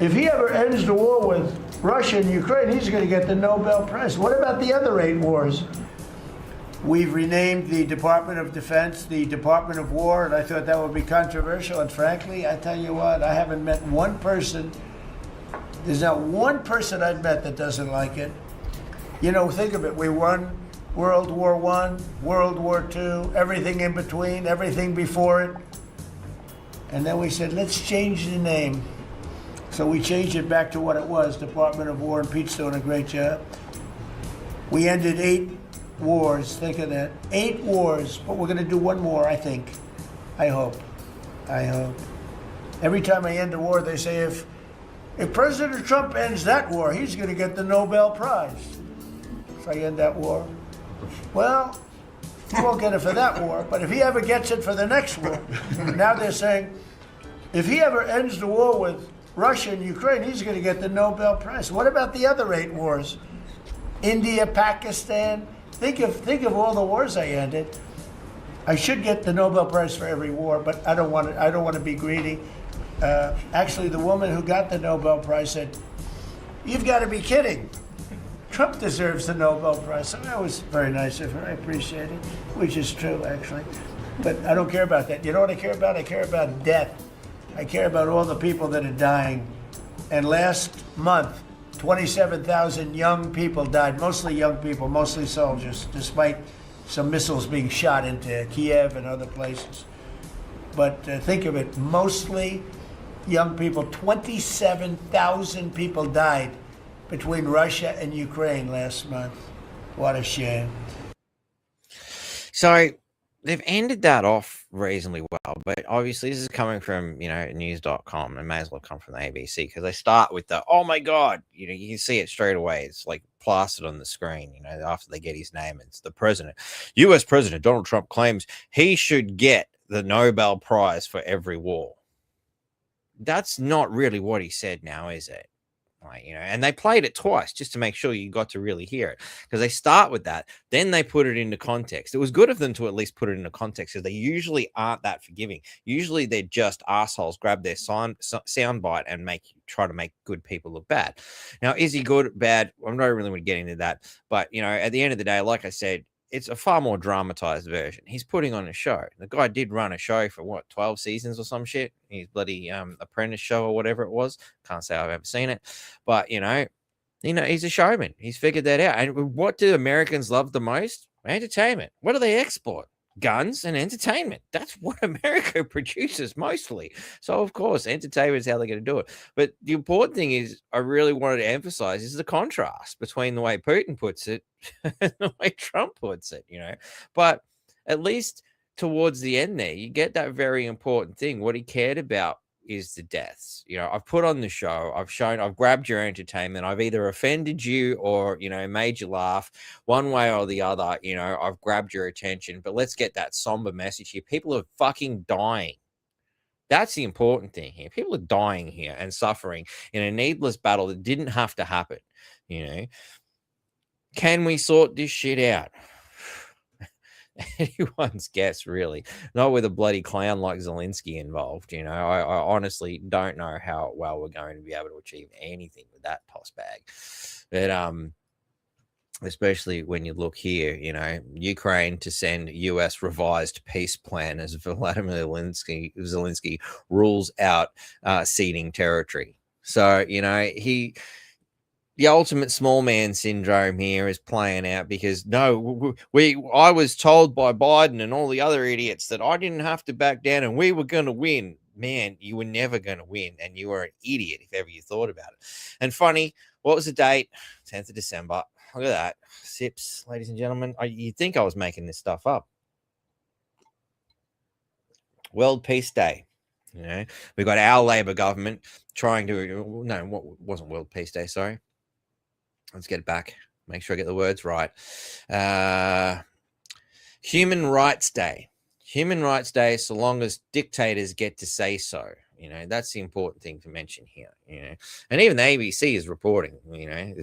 if he ever ends the war with Russia and Ukraine, he's going to get the Nobel Prize. What about the other 8 wars? We've renamed the Department of Defense the Department of War, and I thought that would be controversial. And frankly, I tell you what, I haven't met one person. There's not one person I've met that doesn't like it. You know, think of it. We won World War I, World War II, everything in between, everything before it. And then we said, let's change the name. So we changed it back to what it was, Department of War, and Pete's doing a great job. We ended 8 wars, think of that. 8 wars, but we're going to do one more, I think. I hope. Every time I end a war, they say, if President Trump ends that war, he's going to get the Nobel Prize. If I end that war. Well, he won't get it for that war, but if he ever gets it for the next war, now they're saying, if he ever ends the war with Russia and Ukraine, he's going to get the Nobel Prize. What about the other 8 wars? India, Pakistan. Think of all the wars I ended. I should get the Nobel Prize for every war, but I don't want to be greedy. Actually, the woman who got the Nobel Prize said, "You've got to be kidding. Trump deserves the Nobel Prize." So that was very nice of her. I appreciate it, which is true, actually. But I don't care about that. You know what I care about? I care about death. I care about all the people that are dying. And last month, 27,000 young people died, mostly young people, mostly soldiers, despite some missiles being shot into Kiev and other places. But think of it, mostly young people. 27,000 people died between Russia and Ukraine last month. What a shame. So they've ended that off reasonably well, but obviously this is coming from, news.com, and may as well come from the ABC, because they start with the, oh my God, you can see it straight away. It's like plastered on the screen, after they get his name. It's the president. US President Donald Trump claims he should get the Nobel Prize for every war. That's not really what he said now, is it? And they played it twice just to make sure you got to really hear it, because they start with that, then they put it into context. It was good of them to at least put it into context, because they usually aren't that forgiving. Usually they're just assholes, grab their soundbite and try to make good people look bad. Now, is he good, bad? I'm not really going to get into that, but at the end of the day, like I said, it's a far more dramatized version. He's putting on a show. The guy did run a show for 12 seasons or some shit. His bloody Apprentice show or whatever it was. Can't say I've ever seen it, but he's a showman. He's figured that out. And what do Americans love the most? Entertainment. What do they export? Guns and entertainment. That's what America produces mostly. So of course, entertainment is how they're going to do it. But the important thing is, I really wanted to emphasize, is the contrast between the way Putin puts it and the way Trump puts it, But at least towards the end there, you get that very important thing. What he cared about is the deaths. I've put on the show, I've grabbed your entertainment, I've either offended you or, made you laugh one way or the other. I've grabbed your attention, but let's get that somber message here. People are fucking dying. That's the important thing here. People are dying here and suffering in a needless battle that didn't have to happen. Can we sort this shit out? Anyone's guess, really. Not with a bloody clown like Zelensky involved. I honestly don't know how well we're going to be able to achieve anything with that toss bag. But especially when you look here, Ukraine to send US revised peace plan as Vladimir Zelensky rules out ceding territory. So the ultimate small man syndrome here is playing out, because I was told by Biden and all the other idiots that I didn't have to back down and we were going to win. Man, you were never going to win, and you were an idiot if ever you thought about it. And funny, what was the date? 10th of December. Look at that. Sips, ladies and gentlemen. You'd think I was making this stuff up. World Peace Day. We got our Labor government trying to, no, what wasn't World Peace Day, sorry. Let's get it back. Make sure I get the words right. Human Rights Day. Human Rights Day, so long as dictators get to say so. You know, that's the important thing to mention here. You know, and even the ABC is reporting. You know,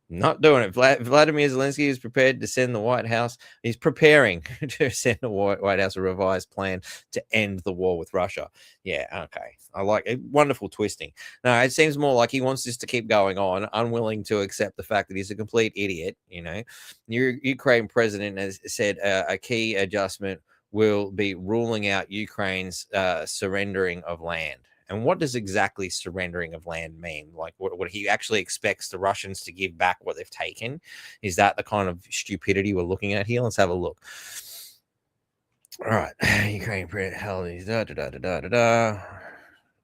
not doing it. Vladimir Zelensky is prepared to send the White House. He's preparing to send the White House a revised plan to end the war with Russia. Yeah, okay. I like it. Wonderful twisting. No, it seems more like he wants this to keep going on, unwilling to accept the fact that he's a complete idiot. You know, Ukraine president has said a key adjustment will be ruling out Ukraine's surrendering of land. And what does exactly surrendering of land mean? Like what he actually expects the Russians to give back what they've taken? Is that the kind of stupidity we're looking at here? Let's have a look. All right. Ukraine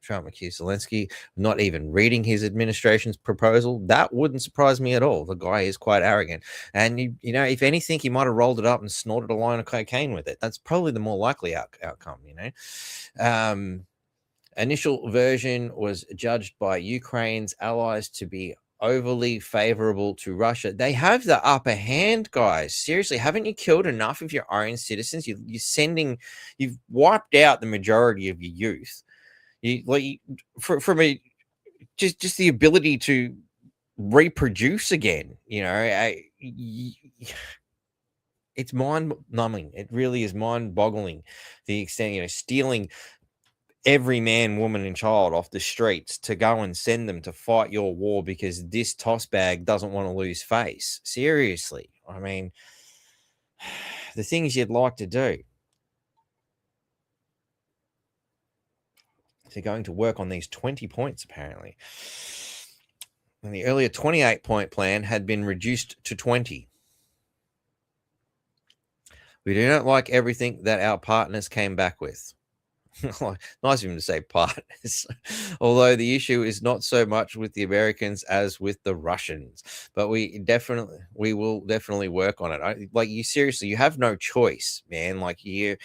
Trump accused Zelensky of not even reading his administration's proposal. That wouldn't surprise me at all. The guy is quite arrogant. And, you know, if anything, he might have rolled it up and snorted a line of cocaine with it. That's probably the more likely outcome, you know. Initial version was judged by Ukraine's allies to be overly favorable to Russia. They have the upper hand, guys. Seriously, haven't you killed enough of your own citizens? You've wiped out the majority of your youth. Just the ability to reproduce again, you know, it's mind-numbing. It really is mind-boggling, the extent, you know, stealing every man, woman, and child off the streets to go and send them to fight your war because this tossbag doesn't want to lose face. Seriously, I mean, the things you'd like to do. They're going to work on these 20 points, apparently. And the earlier 28-point plan had been reduced to 20. We do not like everything that our partners came back with. Nice of him to say partners. Although the issue is not so much with the Americans as with the Russians. But we will definitely work on it. Like, you seriously, you have no choice, man. Like, you're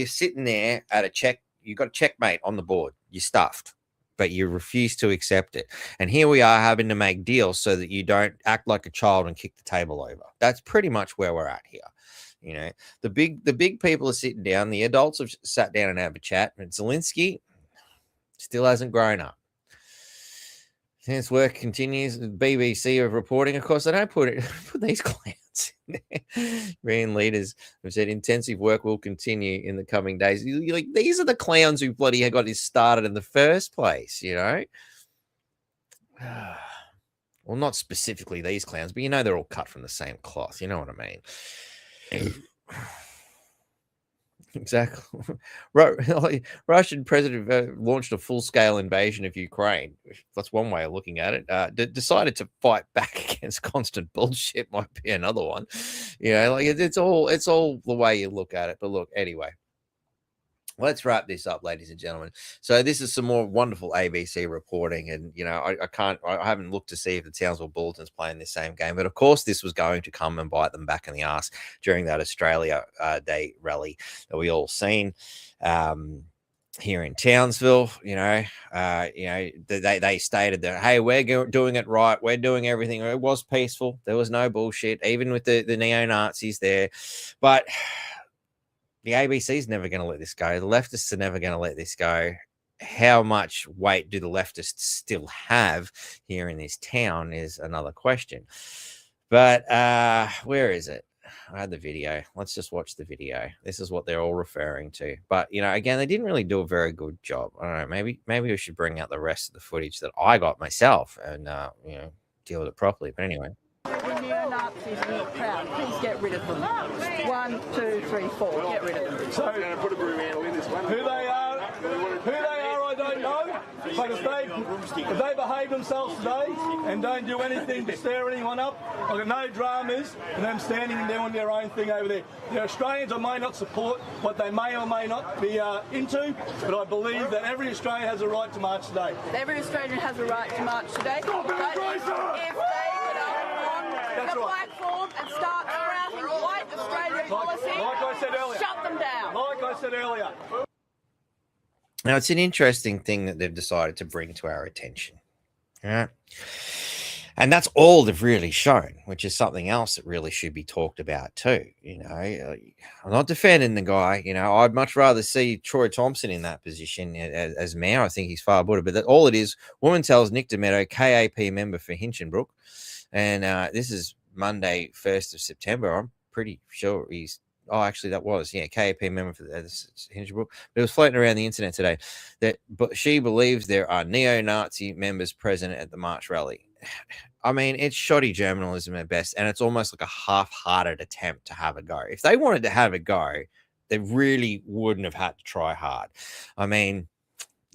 sitting there at a check. You've got a checkmate on the board. You're stuffed, but you refuse to accept it. And here we are having to make deals so that you don't act like a child and kick the table over. That's pretty much where we're at here. You know, the big people are sitting down. The adults have sat down and have a chat. And Zelensky still hasn't grown up. Since work continues, the BBC are reporting. Of course, they don't put these clowns in there. Korean leaders have said intensive work will continue in the coming days. Like, these are the clowns who bloody got this started in the first place, you know? Well, not specifically these clowns, but you know they're all cut from the same cloth. You know what I mean? Exactly. Russian president launched a full-scale invasion of Ukraine. That's one way of looking at it. Decided to fight back against constant bullshit might be another one. You know, like it's all the way you look at it. But look, anyway. Let's wrap this up, ladies and gentlemen. So this is some more wonderful ABC reporting, and you know, I haven't looked to see if the Townsville Bulletin's playing this same game, but of course this was going to come and bite them back in the ass during that Australia Day rally that we all seen here in Townsville. They stated that, hey, we're doing it right, we're doing everything. It was peaceful, there was no bullshit, even with the neo-Nazis there, but the ABC is never going to let this go. The leftists are never going to let this go. How much weight do the leftists still have here in this town is another question. But where is it? I had the video. Let's just watch the video. This is what they're all referring to. But, you know, again, they didn't really do a very good job. I don't know. Maybe we should bring out the rest of the footage that I got myself and, deal with it properly. But anyway. Neo-Nazis in your crowd. Please get rid of them. 1, 2, 3, 4. Get rid of them. So, who they are, I don't know. But if they behave themselves today and don't do anything to stir anyone up, I've got no dramas and them standing and doing their own thing over there. The Australians I may not support what they may or may not be into, but I believe that every Australian has a right to march today. Every Australian has a right to march today. But if they the platform and start sprouting white Australian policy, like I said earlier, shut them down. Like I said earlier. Now, it's an interesting thing that they've decided to bring to our attention. All right. And that's all they've really shown, which is something else that really should be talked about too. I'm not defending the guy. I'd much rather see Troy Thompson in that position as mayor. I think he's far better. But all it is, woman tells Nick Demetto, KAP member for Hinchinbrook, and this is Monday, 1st of September. I'm pretty sure he's. Oh, actually, that was KAP member for Hinchinbrook. But it was floating around the internet today but she believes there are neo-Nazi members present at the March rally. I mean, it's shoddy journalism at best, and it's almost like a half-hearted attempt to have a go. If they wanted to have a go, they really wouldn't have had to try hard. I mean,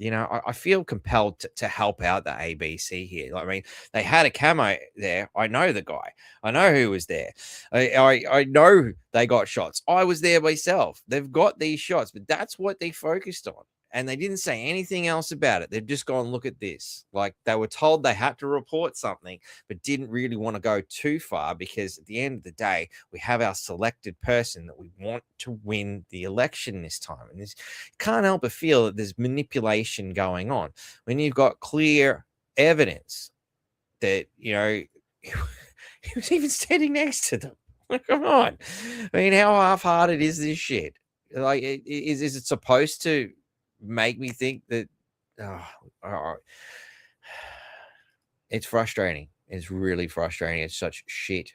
I feel compelled to help out the ABC here. I mean, they had a camo there. I know the guy. I know who was there. I know they got shots. I was there myself. They've got these shots, but that's what they focused on. And they didn't say anything else about it. They've just gone, look at this. Like, they were told they had to report something, but didn't really want to go too far, because at the end of the day, we have our selected person that we want to win the election this time. And this can't help but feel that there's manipulation going on when you've got clear evidence that, he was even standing next to them. Like, come on. I mean, how half-hearted is this shit? Like, is it supposed to make me think that it's frustrating. It's really frustrating. It's such shit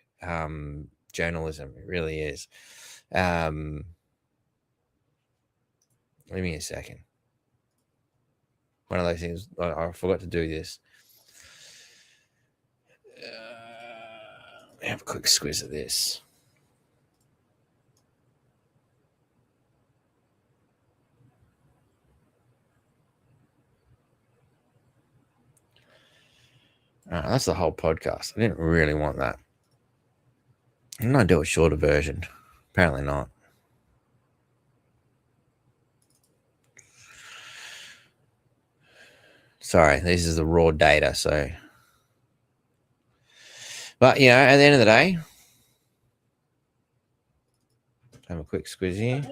journalism. It really is. Give me a second. One of those things. I forgot to do this. Have a quick squeeze of this. That's the whole podcast. I didn't really want that. I'm going to do a shorter version. Apparently not. Sorry, this is the raw data, so. But, at the end of the day, have a quick squeeze here.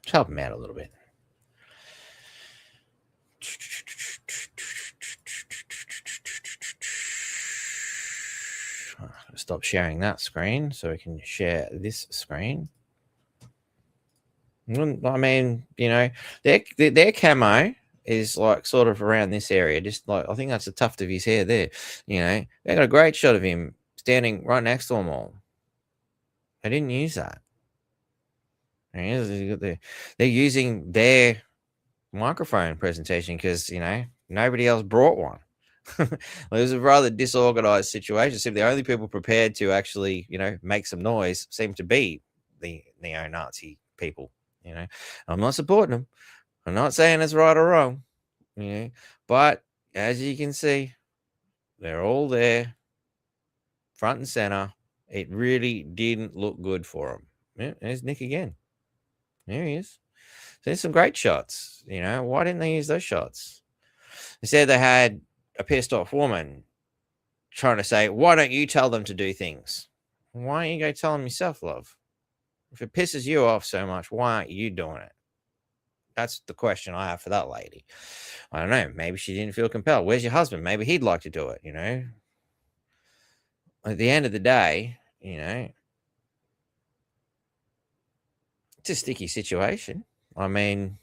Just help him out a little bit. Stop sharing that screen so we can share this screen. I mean, their camo is like sort of around this area. Just like, I think that's a tuft of his hair there. They got a great shot of him standing right next to them all. They didn't use that. They're using their microphone presentation because, nobody else brought one. It was a rather disorganized situation. So the only people prepared to actually, make some noise seem to be the neo-Nazi people. I'm not supporting them. I'm not saying it's right or wrong. But as you can see, they're all there, front and center. It really didn't look good for them. Yeah, there's Nick again. There he is. So there's some great shots. Why didn't they use those shots? They said they had a pissed off woman trying to say, why don't you tell them to do things? Why don't you go tell them yourself, love? If it pisses you off so much, why aren't you doing it? That's the question I have for that lady. I don't know. Maybe she didn't feel compelled. Where's your husband? Maybe he'd like to do it, At the end of the day, it's a sticky situation. I mean,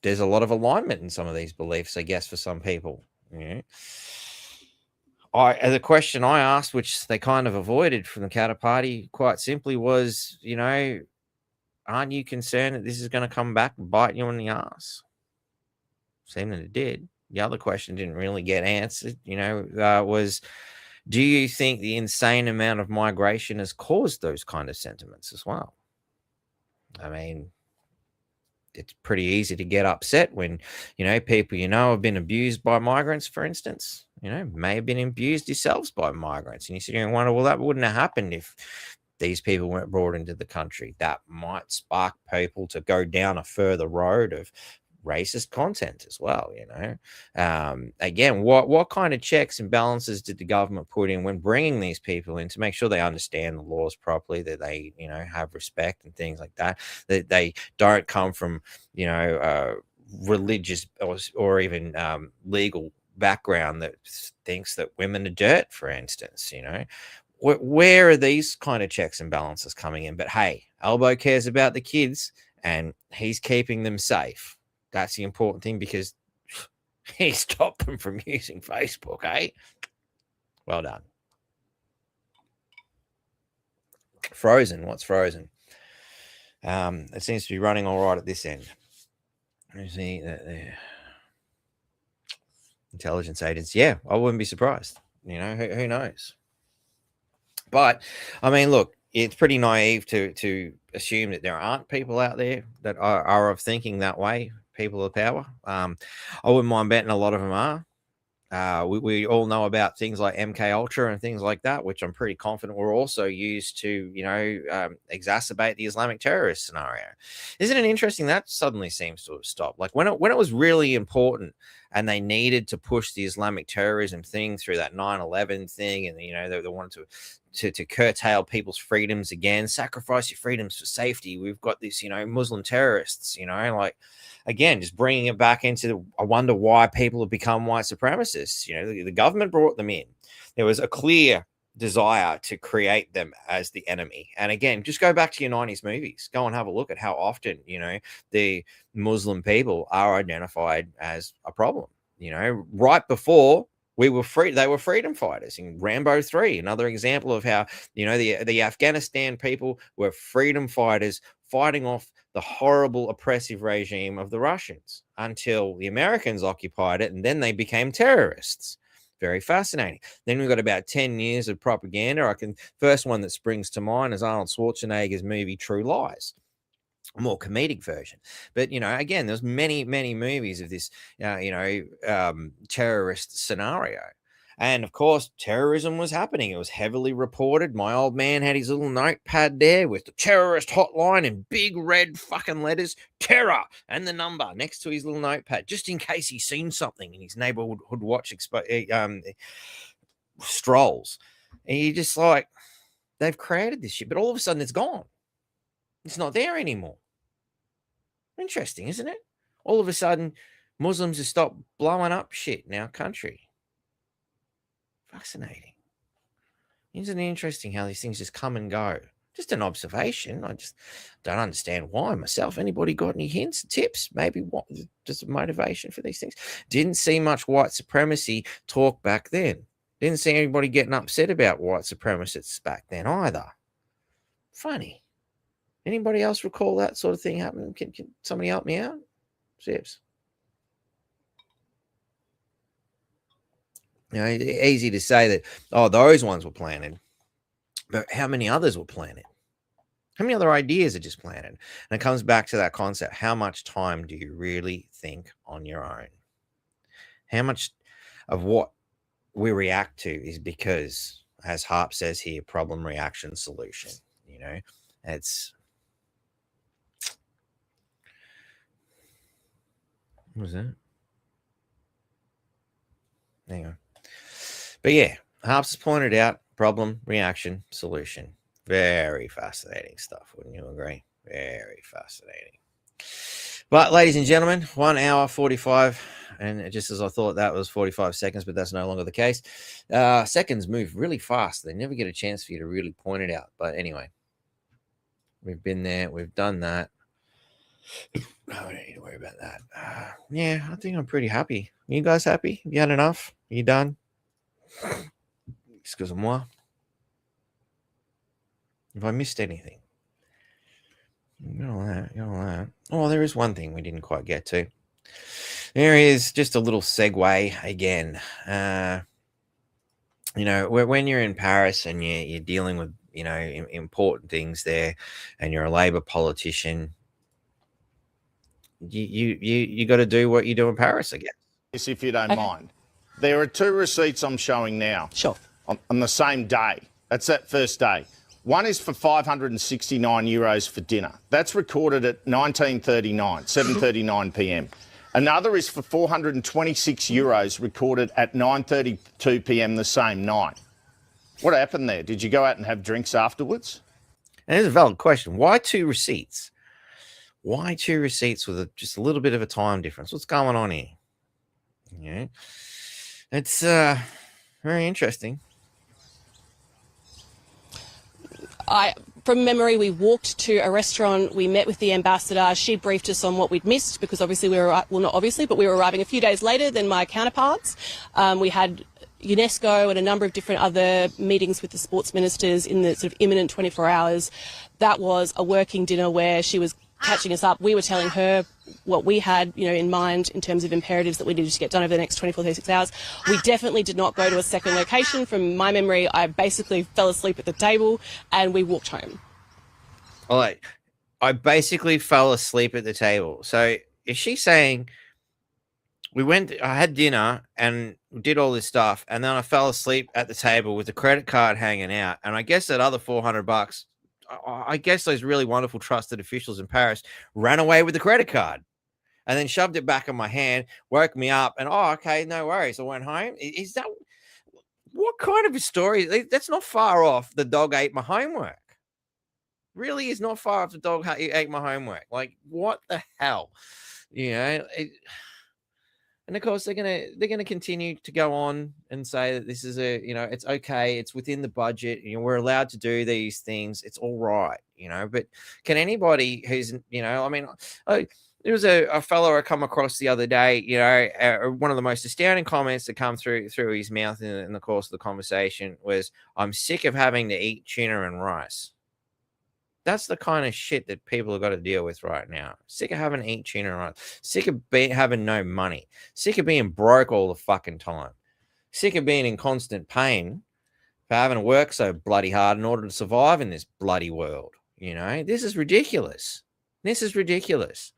there's a lot of alignment in some of these beliefs, I guess, for some people. The question I asked, which they kind of avoided from the Katter Party quite simply, was, aren't you concerned that this is going to come back and bite you in the ass? Seemed that it did. The other question didn't really get answered, was, do you think the insane amount of migration has caused those kind of sentiments as well? I mean, it's pretty easy to get upset when, people have been abused by migrants, for instance, may have been abused yourselves by migrants. And you sit here and wonder, well, that wouldn't have happened if these people weren't brought into the country. That might spark people to go down a further road of racist content as well. Again, what kind of checks and balances did the government put in when bringing these people in to make sure they understand the laws properly, that they have respect and things like that, that they don't come from religious or even legal background that thinks that women are dirt, for instance. Where are these kind of checks and balances coming in? But hey, Albo cares about the kids and he's keeping them safe. That's the important thing, because he stopped them from using Facebook, eh? Well done. Frozen. What's frozen? It seems to be running all right at this end. You see the intelligence agents. Yeah, I wouldn't be surprised. Who knows? But I mean, look, it's pretty naive to assume that there aren't people out there that are of thinking that way, people of power. I wouldn't mind betting a lot of them are. We all know about things like MK Ultra and things like that, which I'm pretty confident were also used to, exacerbate the Islamic terrorist scenario. Isn't it interesting that suddenly seems to have stopped? Like when it was really important and they needed to push the Islamic terrorism thing through that 9/11 thing, and they wanted to curtail people's freedoms again, sacrifice your freedoms for safety. We've got this, Muslim terrorists, again, just bringing it back into I wonder why people have become white supremacists. The government brought them in. There was a clear desire to create them as the enemy. And again, just go back to your 90s movies. Go and have a look at how often, the Muslim people are identified as a problem. Right before we were free, they were freedom fighters. In Rambo 3, another example of how, the Afghanistan people were freedom fighters fighting off the horrible oppressive regime of the Russians until the Americans occupied it, and then they became terrorists. Very fascinating. Then we've got about 10 years of propaganda. First one that springs to mind is Arnold Schwarzenegger's movie True Lies, a more comedic version. But, again, there's many, many movies of this, terrorist scenario. And of course, terrorism was happening. It was heavily reported. My old man had his little notepad there with the terrorist hotline in big red fucking letters, terror, and the number next to his little notepad, just in case he's seen something in his neighborhood watch strolls. And you're just like, they've created this shit, but all of a sudden it's gone. It's not there anymore. Interesting, isn't it? All of a sudden, Muslims have stopped blowing up shit in our country. Fascinating. Isn't it interesting how these things just come and go? Just an observation. I just don't understand why myself. Anybody got any hints, tips? Maybe what just a motivation for these things? Didn't see much white supremacy talk back then. Didn't see anybody getting upset about white supremacists back then either. Funny. Anybody else recall that sort of thing happening? Can somebody help me out? Zips. Easy to say that, those ones were planted. But how many others were planted? How many other ideas are just planted? And it comes back to that concept. How much time do you really think on your own? How much of what we react to is because, as Harp says here, problem, reaction, solution. It's... What was that? Hang on. But yeah, Harps has pointed out problem, reaction, solution. Very fascinating stuff, wouldn't you agree? Very fascinating. But ladies and gentlemen, 1 hour 45, and just as I thought that was 45 seconds, but that's no longer the case. Seconds move really fast. They never get a chance for you to really point it out. But anyway, we've been there. We've done that. I don't need to worry about that. Yeah, I think I'm pretty happy. Are you guys happy? You had enough? Are you done? Excusez-moi. Have I missed anything? Got all that. Oh, there is one thing we didn't quite get to. There is just a little segue again. When you're in Paris and you're dealing with, important things there, and you're a Labour politician, you got to do what you do in Paris, I guess. If you don't mind. There are 2 receipts I'm showing now. Sure. On the same day. That's that first day. One is for €569 for dinner. That's recorded at 19:39, 7:39 p.m. Another is for 426 euros recorded at 9:32 p.m. the same night. What happened there? Did you go out and have drinks afterwards? And here's a valid question. Why 2 receipts? Why 2 receipts with just a little bit of a time difference? What's going on here? Yeah. It's very interesting. From memory, we walked to a restaurant. We met with the ambassador. She briefed us on what we'd missed because obviously we were, well, not obviously, but we were arriving a few days later than my counterparts. We had UNESCO and a number of different other meetings with the sports ministers in the sort of imminent 24 hours. That was a working dinner where she was catching us up. We were telling her what we had, in mind in terms of imperatives that we needed to get done over the next 24, 36 hours. We definitely did not go to a second location. From my memory, I basically fell asleep at the table and we walked home. All right. I basically fell asleep at the table. So is she saying I had dinner and did all this stuff, and then I fell asleep at the table with the credit card hanging out, and I guess that other $400, I guess those really wonderful trusted officials in Paris ran away with the credit card and then shoved it back in my hand, woke me up, and okay, no worries. I went home. Is that what kind of a story? That's not far off. The dog ate my homework. Really is not far off. The dog ate my homework. Like, what the hell? And of course, they're gonna continue to go on and say that this is it's okay, it's within the budget, we're allowed to do these things, it's all right, But can anybody who's there was a fellow I come across the other day, one of the most astounding comments that come through his mouth in the course of the conversation was, "I'm sick of having to eat tuna and rice." That's the kind of shit that people have got to deal with right now. Sick of having to eat tuna and rice. Sick of having no money. Sick of being broke all the fucking time. Sick of being in constant pain for having to work so bloody hard in order to survive in this bloody world. This is ridiculous. This is ridiculous.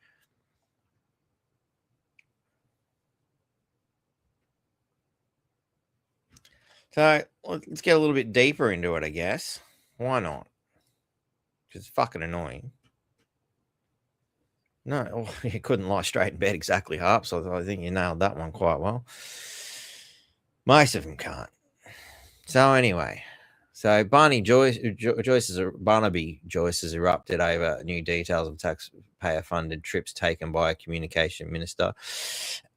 So let's get a little bit deeper into it, I guess. Why not? Because it's fucking annoying. No, you couldn't lie straight in bed exactly, Harp, so I think you nailed that one quite well. Most of them can't. So anyway, Barnaby Joyce has erupted over new details of taxpayer-funded trips taken by Communication Minister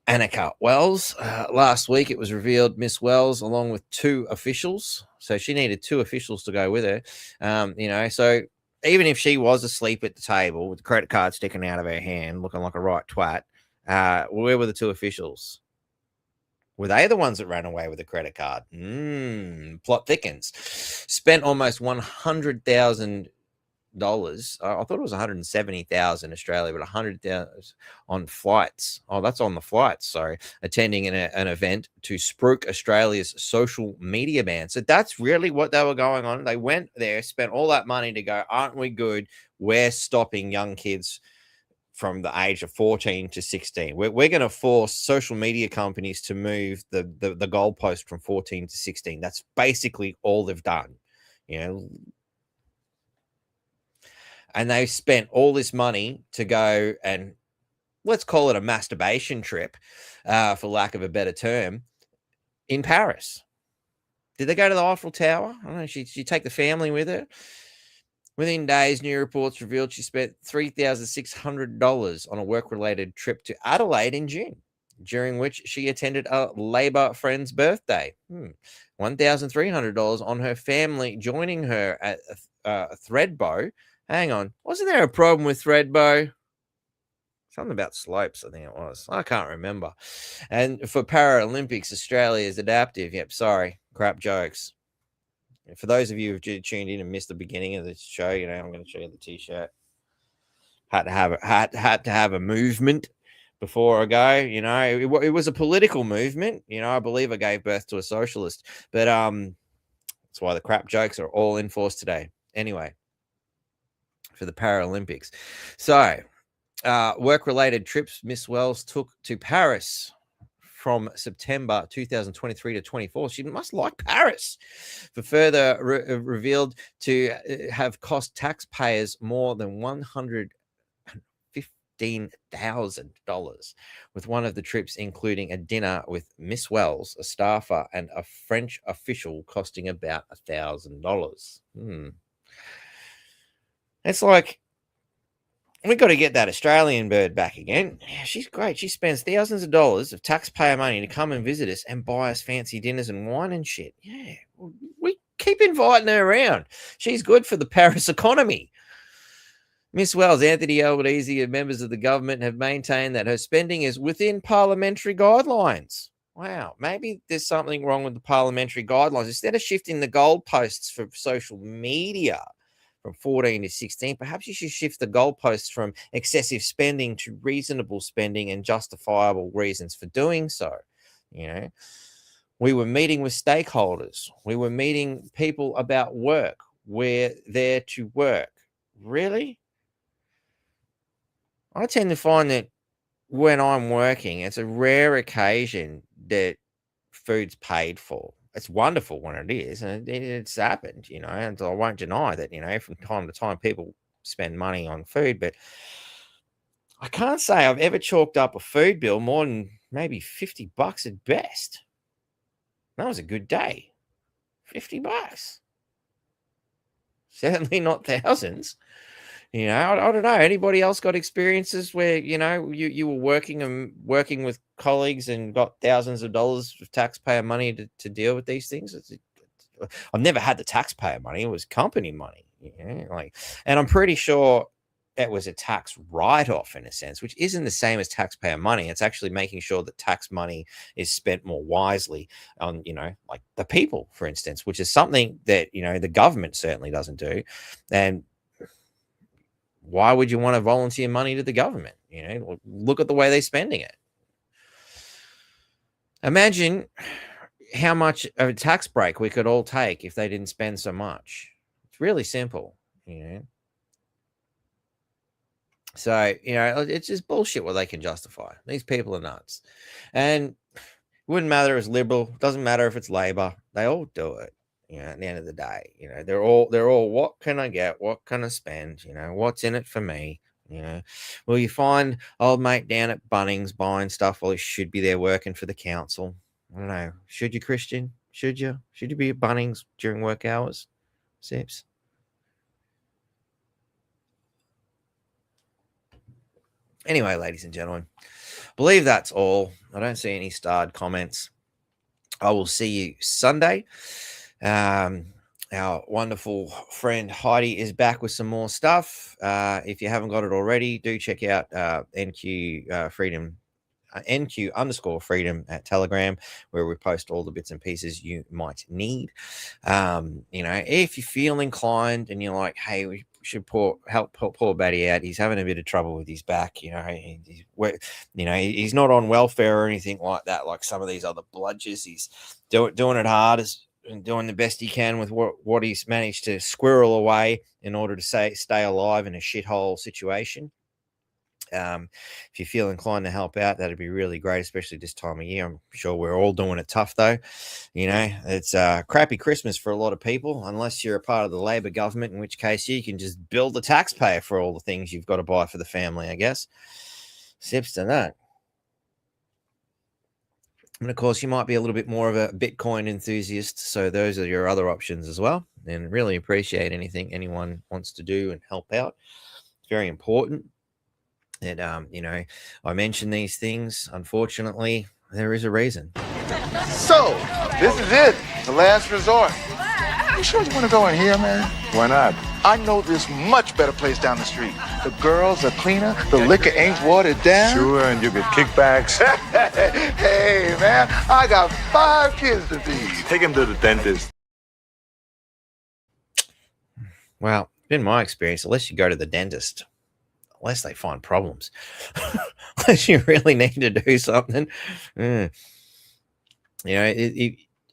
Annika Wells. Last week, it was revealed Miss Wells, along with 2 officials, so she needed 2 officials to go with her, so even if she was asleep at the table with the credit card sticking out of her hand, looking like a right twat, where were the 2 officials? Were they the ones that ran away with the credit card? Plot thickens. Spent almost $100,000. I thought it was 170,000 Australia, but 100,000 on flights. Oh, that's on the flights. Sorry, attending an event to spruik Australia's social media ban. So that's really what they were going on. They went there, spent all that money to go, aren't we good? We're stopping young kids from the age of 14 to 16. We're going to force social media companies to move the goalpost from 14 to 16. That's basically all they've done, And they spent all this money to go and let's call it a masturbation trip, for lack of a better term, in Paris. Did they go to the Eiffel Tower? I don't know. She take the family with her. Within days, new reports revealed she spent $3,600 on a work-related trip to Adelaide in June, during which she attended a Labor friend's birthday. $1,300 on her family joining her at Thredbo. Hang on. Wasn't there a problem with Thredbo? Something about slopes, I think it was. I can't remember. And for Paralympics, Australia is adaptive. Yep, sorry. Crap jokes. And for those of you who've tuned in and missed the beginning of this show, I'm going to show you the T-shirt. Had to have a movement before I go. It was a political movement. I believe I gave birth to a socialist. But that's why the crap jokes are all in force today. Anyway. For the Paralympics. So, work-related trips Miss Wells took to Paris from September 2023 to 24. She must like Paris. For further revealed to have cost taxpayers more than $115 $15,000, with one of the trips including a dinner with Miss Wells, a staffer, and a French official costing about $1,000. It's like, we got to get that Australian bird back again. Yeah, she's great. She spends thousands of dollars of taxpayer money to come and visit us and buy us fancy dinners and wine and shit. Yeah, we keep inviting her around. She's good for the Paris economy. Miss Wells, Anthony Albanese, and members of the government have maintained that her spending is within parliamentary guidelines. Wow, maybe there's something wrong with the parliamentary guidelines. Instead of shifting the goalposts for social media from 14 to 16, perhaps you should shift the goalposts from excessive spending to reasonable spending and justifiable reasons for doing so. You know, we were meeting with stakeholders. We were meeting people about work. We're there to work. Really? I tend to find that when I'm working, it's a rare occasion that food's paid for. It's wonderful when it is, and it's happened, you know, and I won't deny that, you know, from time to time people spend money on food, but I can't say I've ever chalked up a food bill more than maybe $50 at best. That was a good day. $50. Certainly not thousands. You know, I don't know. Anybody else got experiences where, you know, you were working with colleagues and got thousands of dollars of taxpayer money to deal with these things? I've never had the taxpayer money. It was company money. You know, like, and I'm pretty sure it was a tax write-off in a sense, which isn't the same as taxpayer money. It's actually making sure that tax money is spent more wisely on, you know, like the people, for instance, which is something that, you know, the government certainly doesn't do. And why would you want to volunteer money to the government? You know, look at the way they're spending it. Imagine how much of a tax break we could all take if they didn't spend so much. It's really simple, you know. So, you know, it's just bullshit what they can justify. These people are nuts. And it wouldn't matter if it's liberal, doesn't matter if it's Labor, they all do it. You know, at the end of the day, you know, they're all, what can I get? What can I spend? You know, what's in it for me? You know, will you find old mate down at Bunnings buying stuff while he should be there working for the council? I don't know. Should you, Christian? Should you be at Bunnings during work hours? Sips. Anyway, ladies and gentlemen, I believe that's all. I don't see any starred comments. I will see you Sunday. Our wonderful friend Heidi is back with some more stuff. If you haven't got it already, do check out NQ Freedom, NQ_freedom at Telegram, where we post all the bits and pieces you might need. You know, if you feel inclined and you're like, hey, we should help poor Batty out. He's having a bit of trouble with his back. You know, he's not on welfare or anything like that. Like some of these other bludgers, he's doing it hard and doing the best he can with what he's managed to squirrel away in order to stay alive in a shithole situation. If you feel inclined to help out, that'd be really great, especially this time of year. I'm sure we're all doing it tough, though. You know, it's a crappy Christmas for a lot of people, unless you're a part of the Labor government, in which case you can just bill the taxpayer for all the things you've got to buy for the family, I guess. Sips to that. And of course, you might be a little bit more of a Bitcoin enthusiast, so those are your other options as well. And really appreciate anything anyone wants to do and help out. It's very important that, you know, I mention these things. Unfortunately, there is a reason. So, this is it, the last resort. You sure you want to go in here, man? Why not? I know this much better place down the street. The girls are cleaner, the liquor ain't watered down. Sure, and you get kickbacks. Hey, man, I got 5 kids to feed. Take him to the dentist. Well, in my experience, unless you go to the dentist, unless they find problems, unless you really need to do something, you know,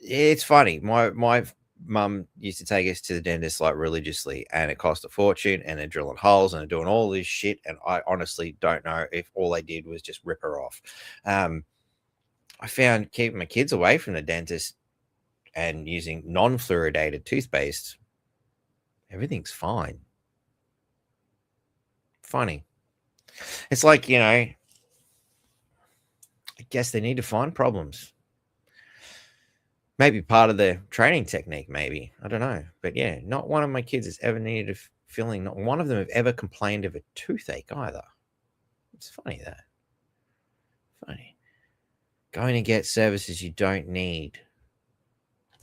it's funny. My mum used to take us to the dentist like religiously, and it cost a fortune, and they're drilling holes and they're doing all this shit, and I honestly don't know if all they did was just rip her off. I found keeping my kids away from the dentist and using non-fluoridated toothpaste, everything's fine. Funny. It's like, I guess they need to find problems. Maybe part of the training technique, maybe. I don't know. But yeah, not one of my kids has ever needed a filling. Not one of them have ever complained of a toothache either. It's funny that. Funny. Going to get services you don't need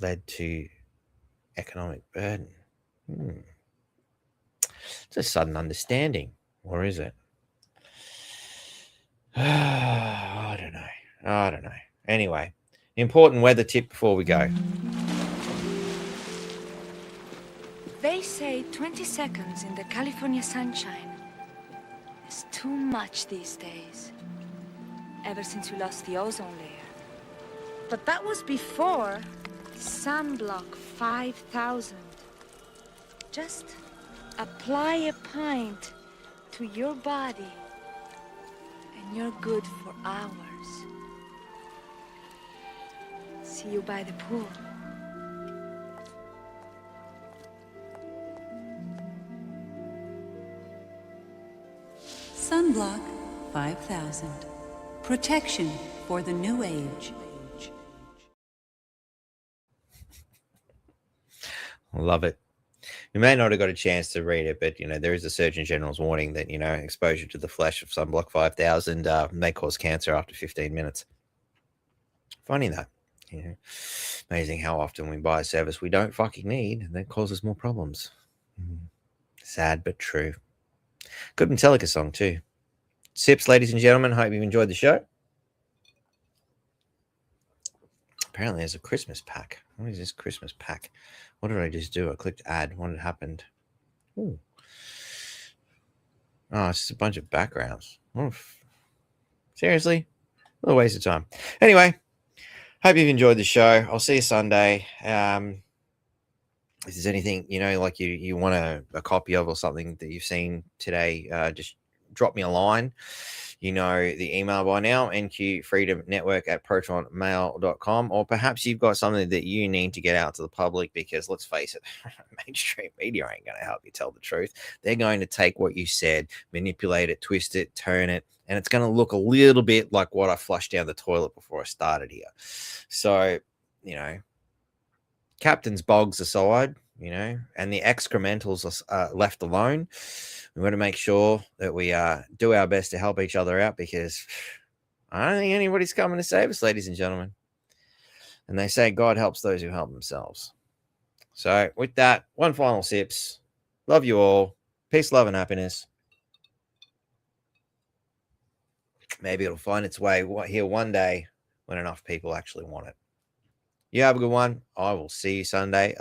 led to economic burden. It's a sudden understanding. Or is it? I don't know. Anyway, important weather tip before we go. They say 20 seconds in the California sunshine is too much these days. Ever since we lost the ozone layer. But that was before sunblock 5,000. Just apply a pint to your body and you're good for hours. See you by the pool. Sunblock 5,000. Protection for the new age. Love it. You may not have got a chance to read it, but there is a Surgeon General's warning that exposure to the flash of sunblock 5,000 may cause cancer after 15 minutes. Funny that. Amazing how often we buy a service we don't fucking need and that causes more problems. Sad but true. Good Metallica song too. Sips, ladies and gentlemen. Hope you've enjoyed the show. Apparently there's a Christmas pack. What is this Christmas pack? What did I just do? I clicked add. What had happened? Ooh. Oh, it's just a bunch of backgrounds. Oof. Seriously? What a waste of time. Anyway, hope you've enjoyed the show. I'll see you Sunday. If there's anything, like you want a copy of or something that you've seen today, just drop me a line. The email by now, nqfreedomnetwork@protonmail.com, or perhaps you've got something that you need to get out to the public because, let's face it, mainstream media ain't going to help you tell the truth. They're going to take what you said, manipulate it, twist it, turn it, and it's going to look a little bit like what I flushed down the toilet before I started here. So, captain's bogs aside, and the excrementals are left alone. We want to make sure that we do our best to help each other out because I don't think anybody's coming to save us, ladies and gentlemen. And they say God helps those who help themselves. So with that, one final sips. Love you all. Peace, love, and happiness. Maybe it'll find its way here one day when enough people actually want it. You have a good one. I will see you Sunday.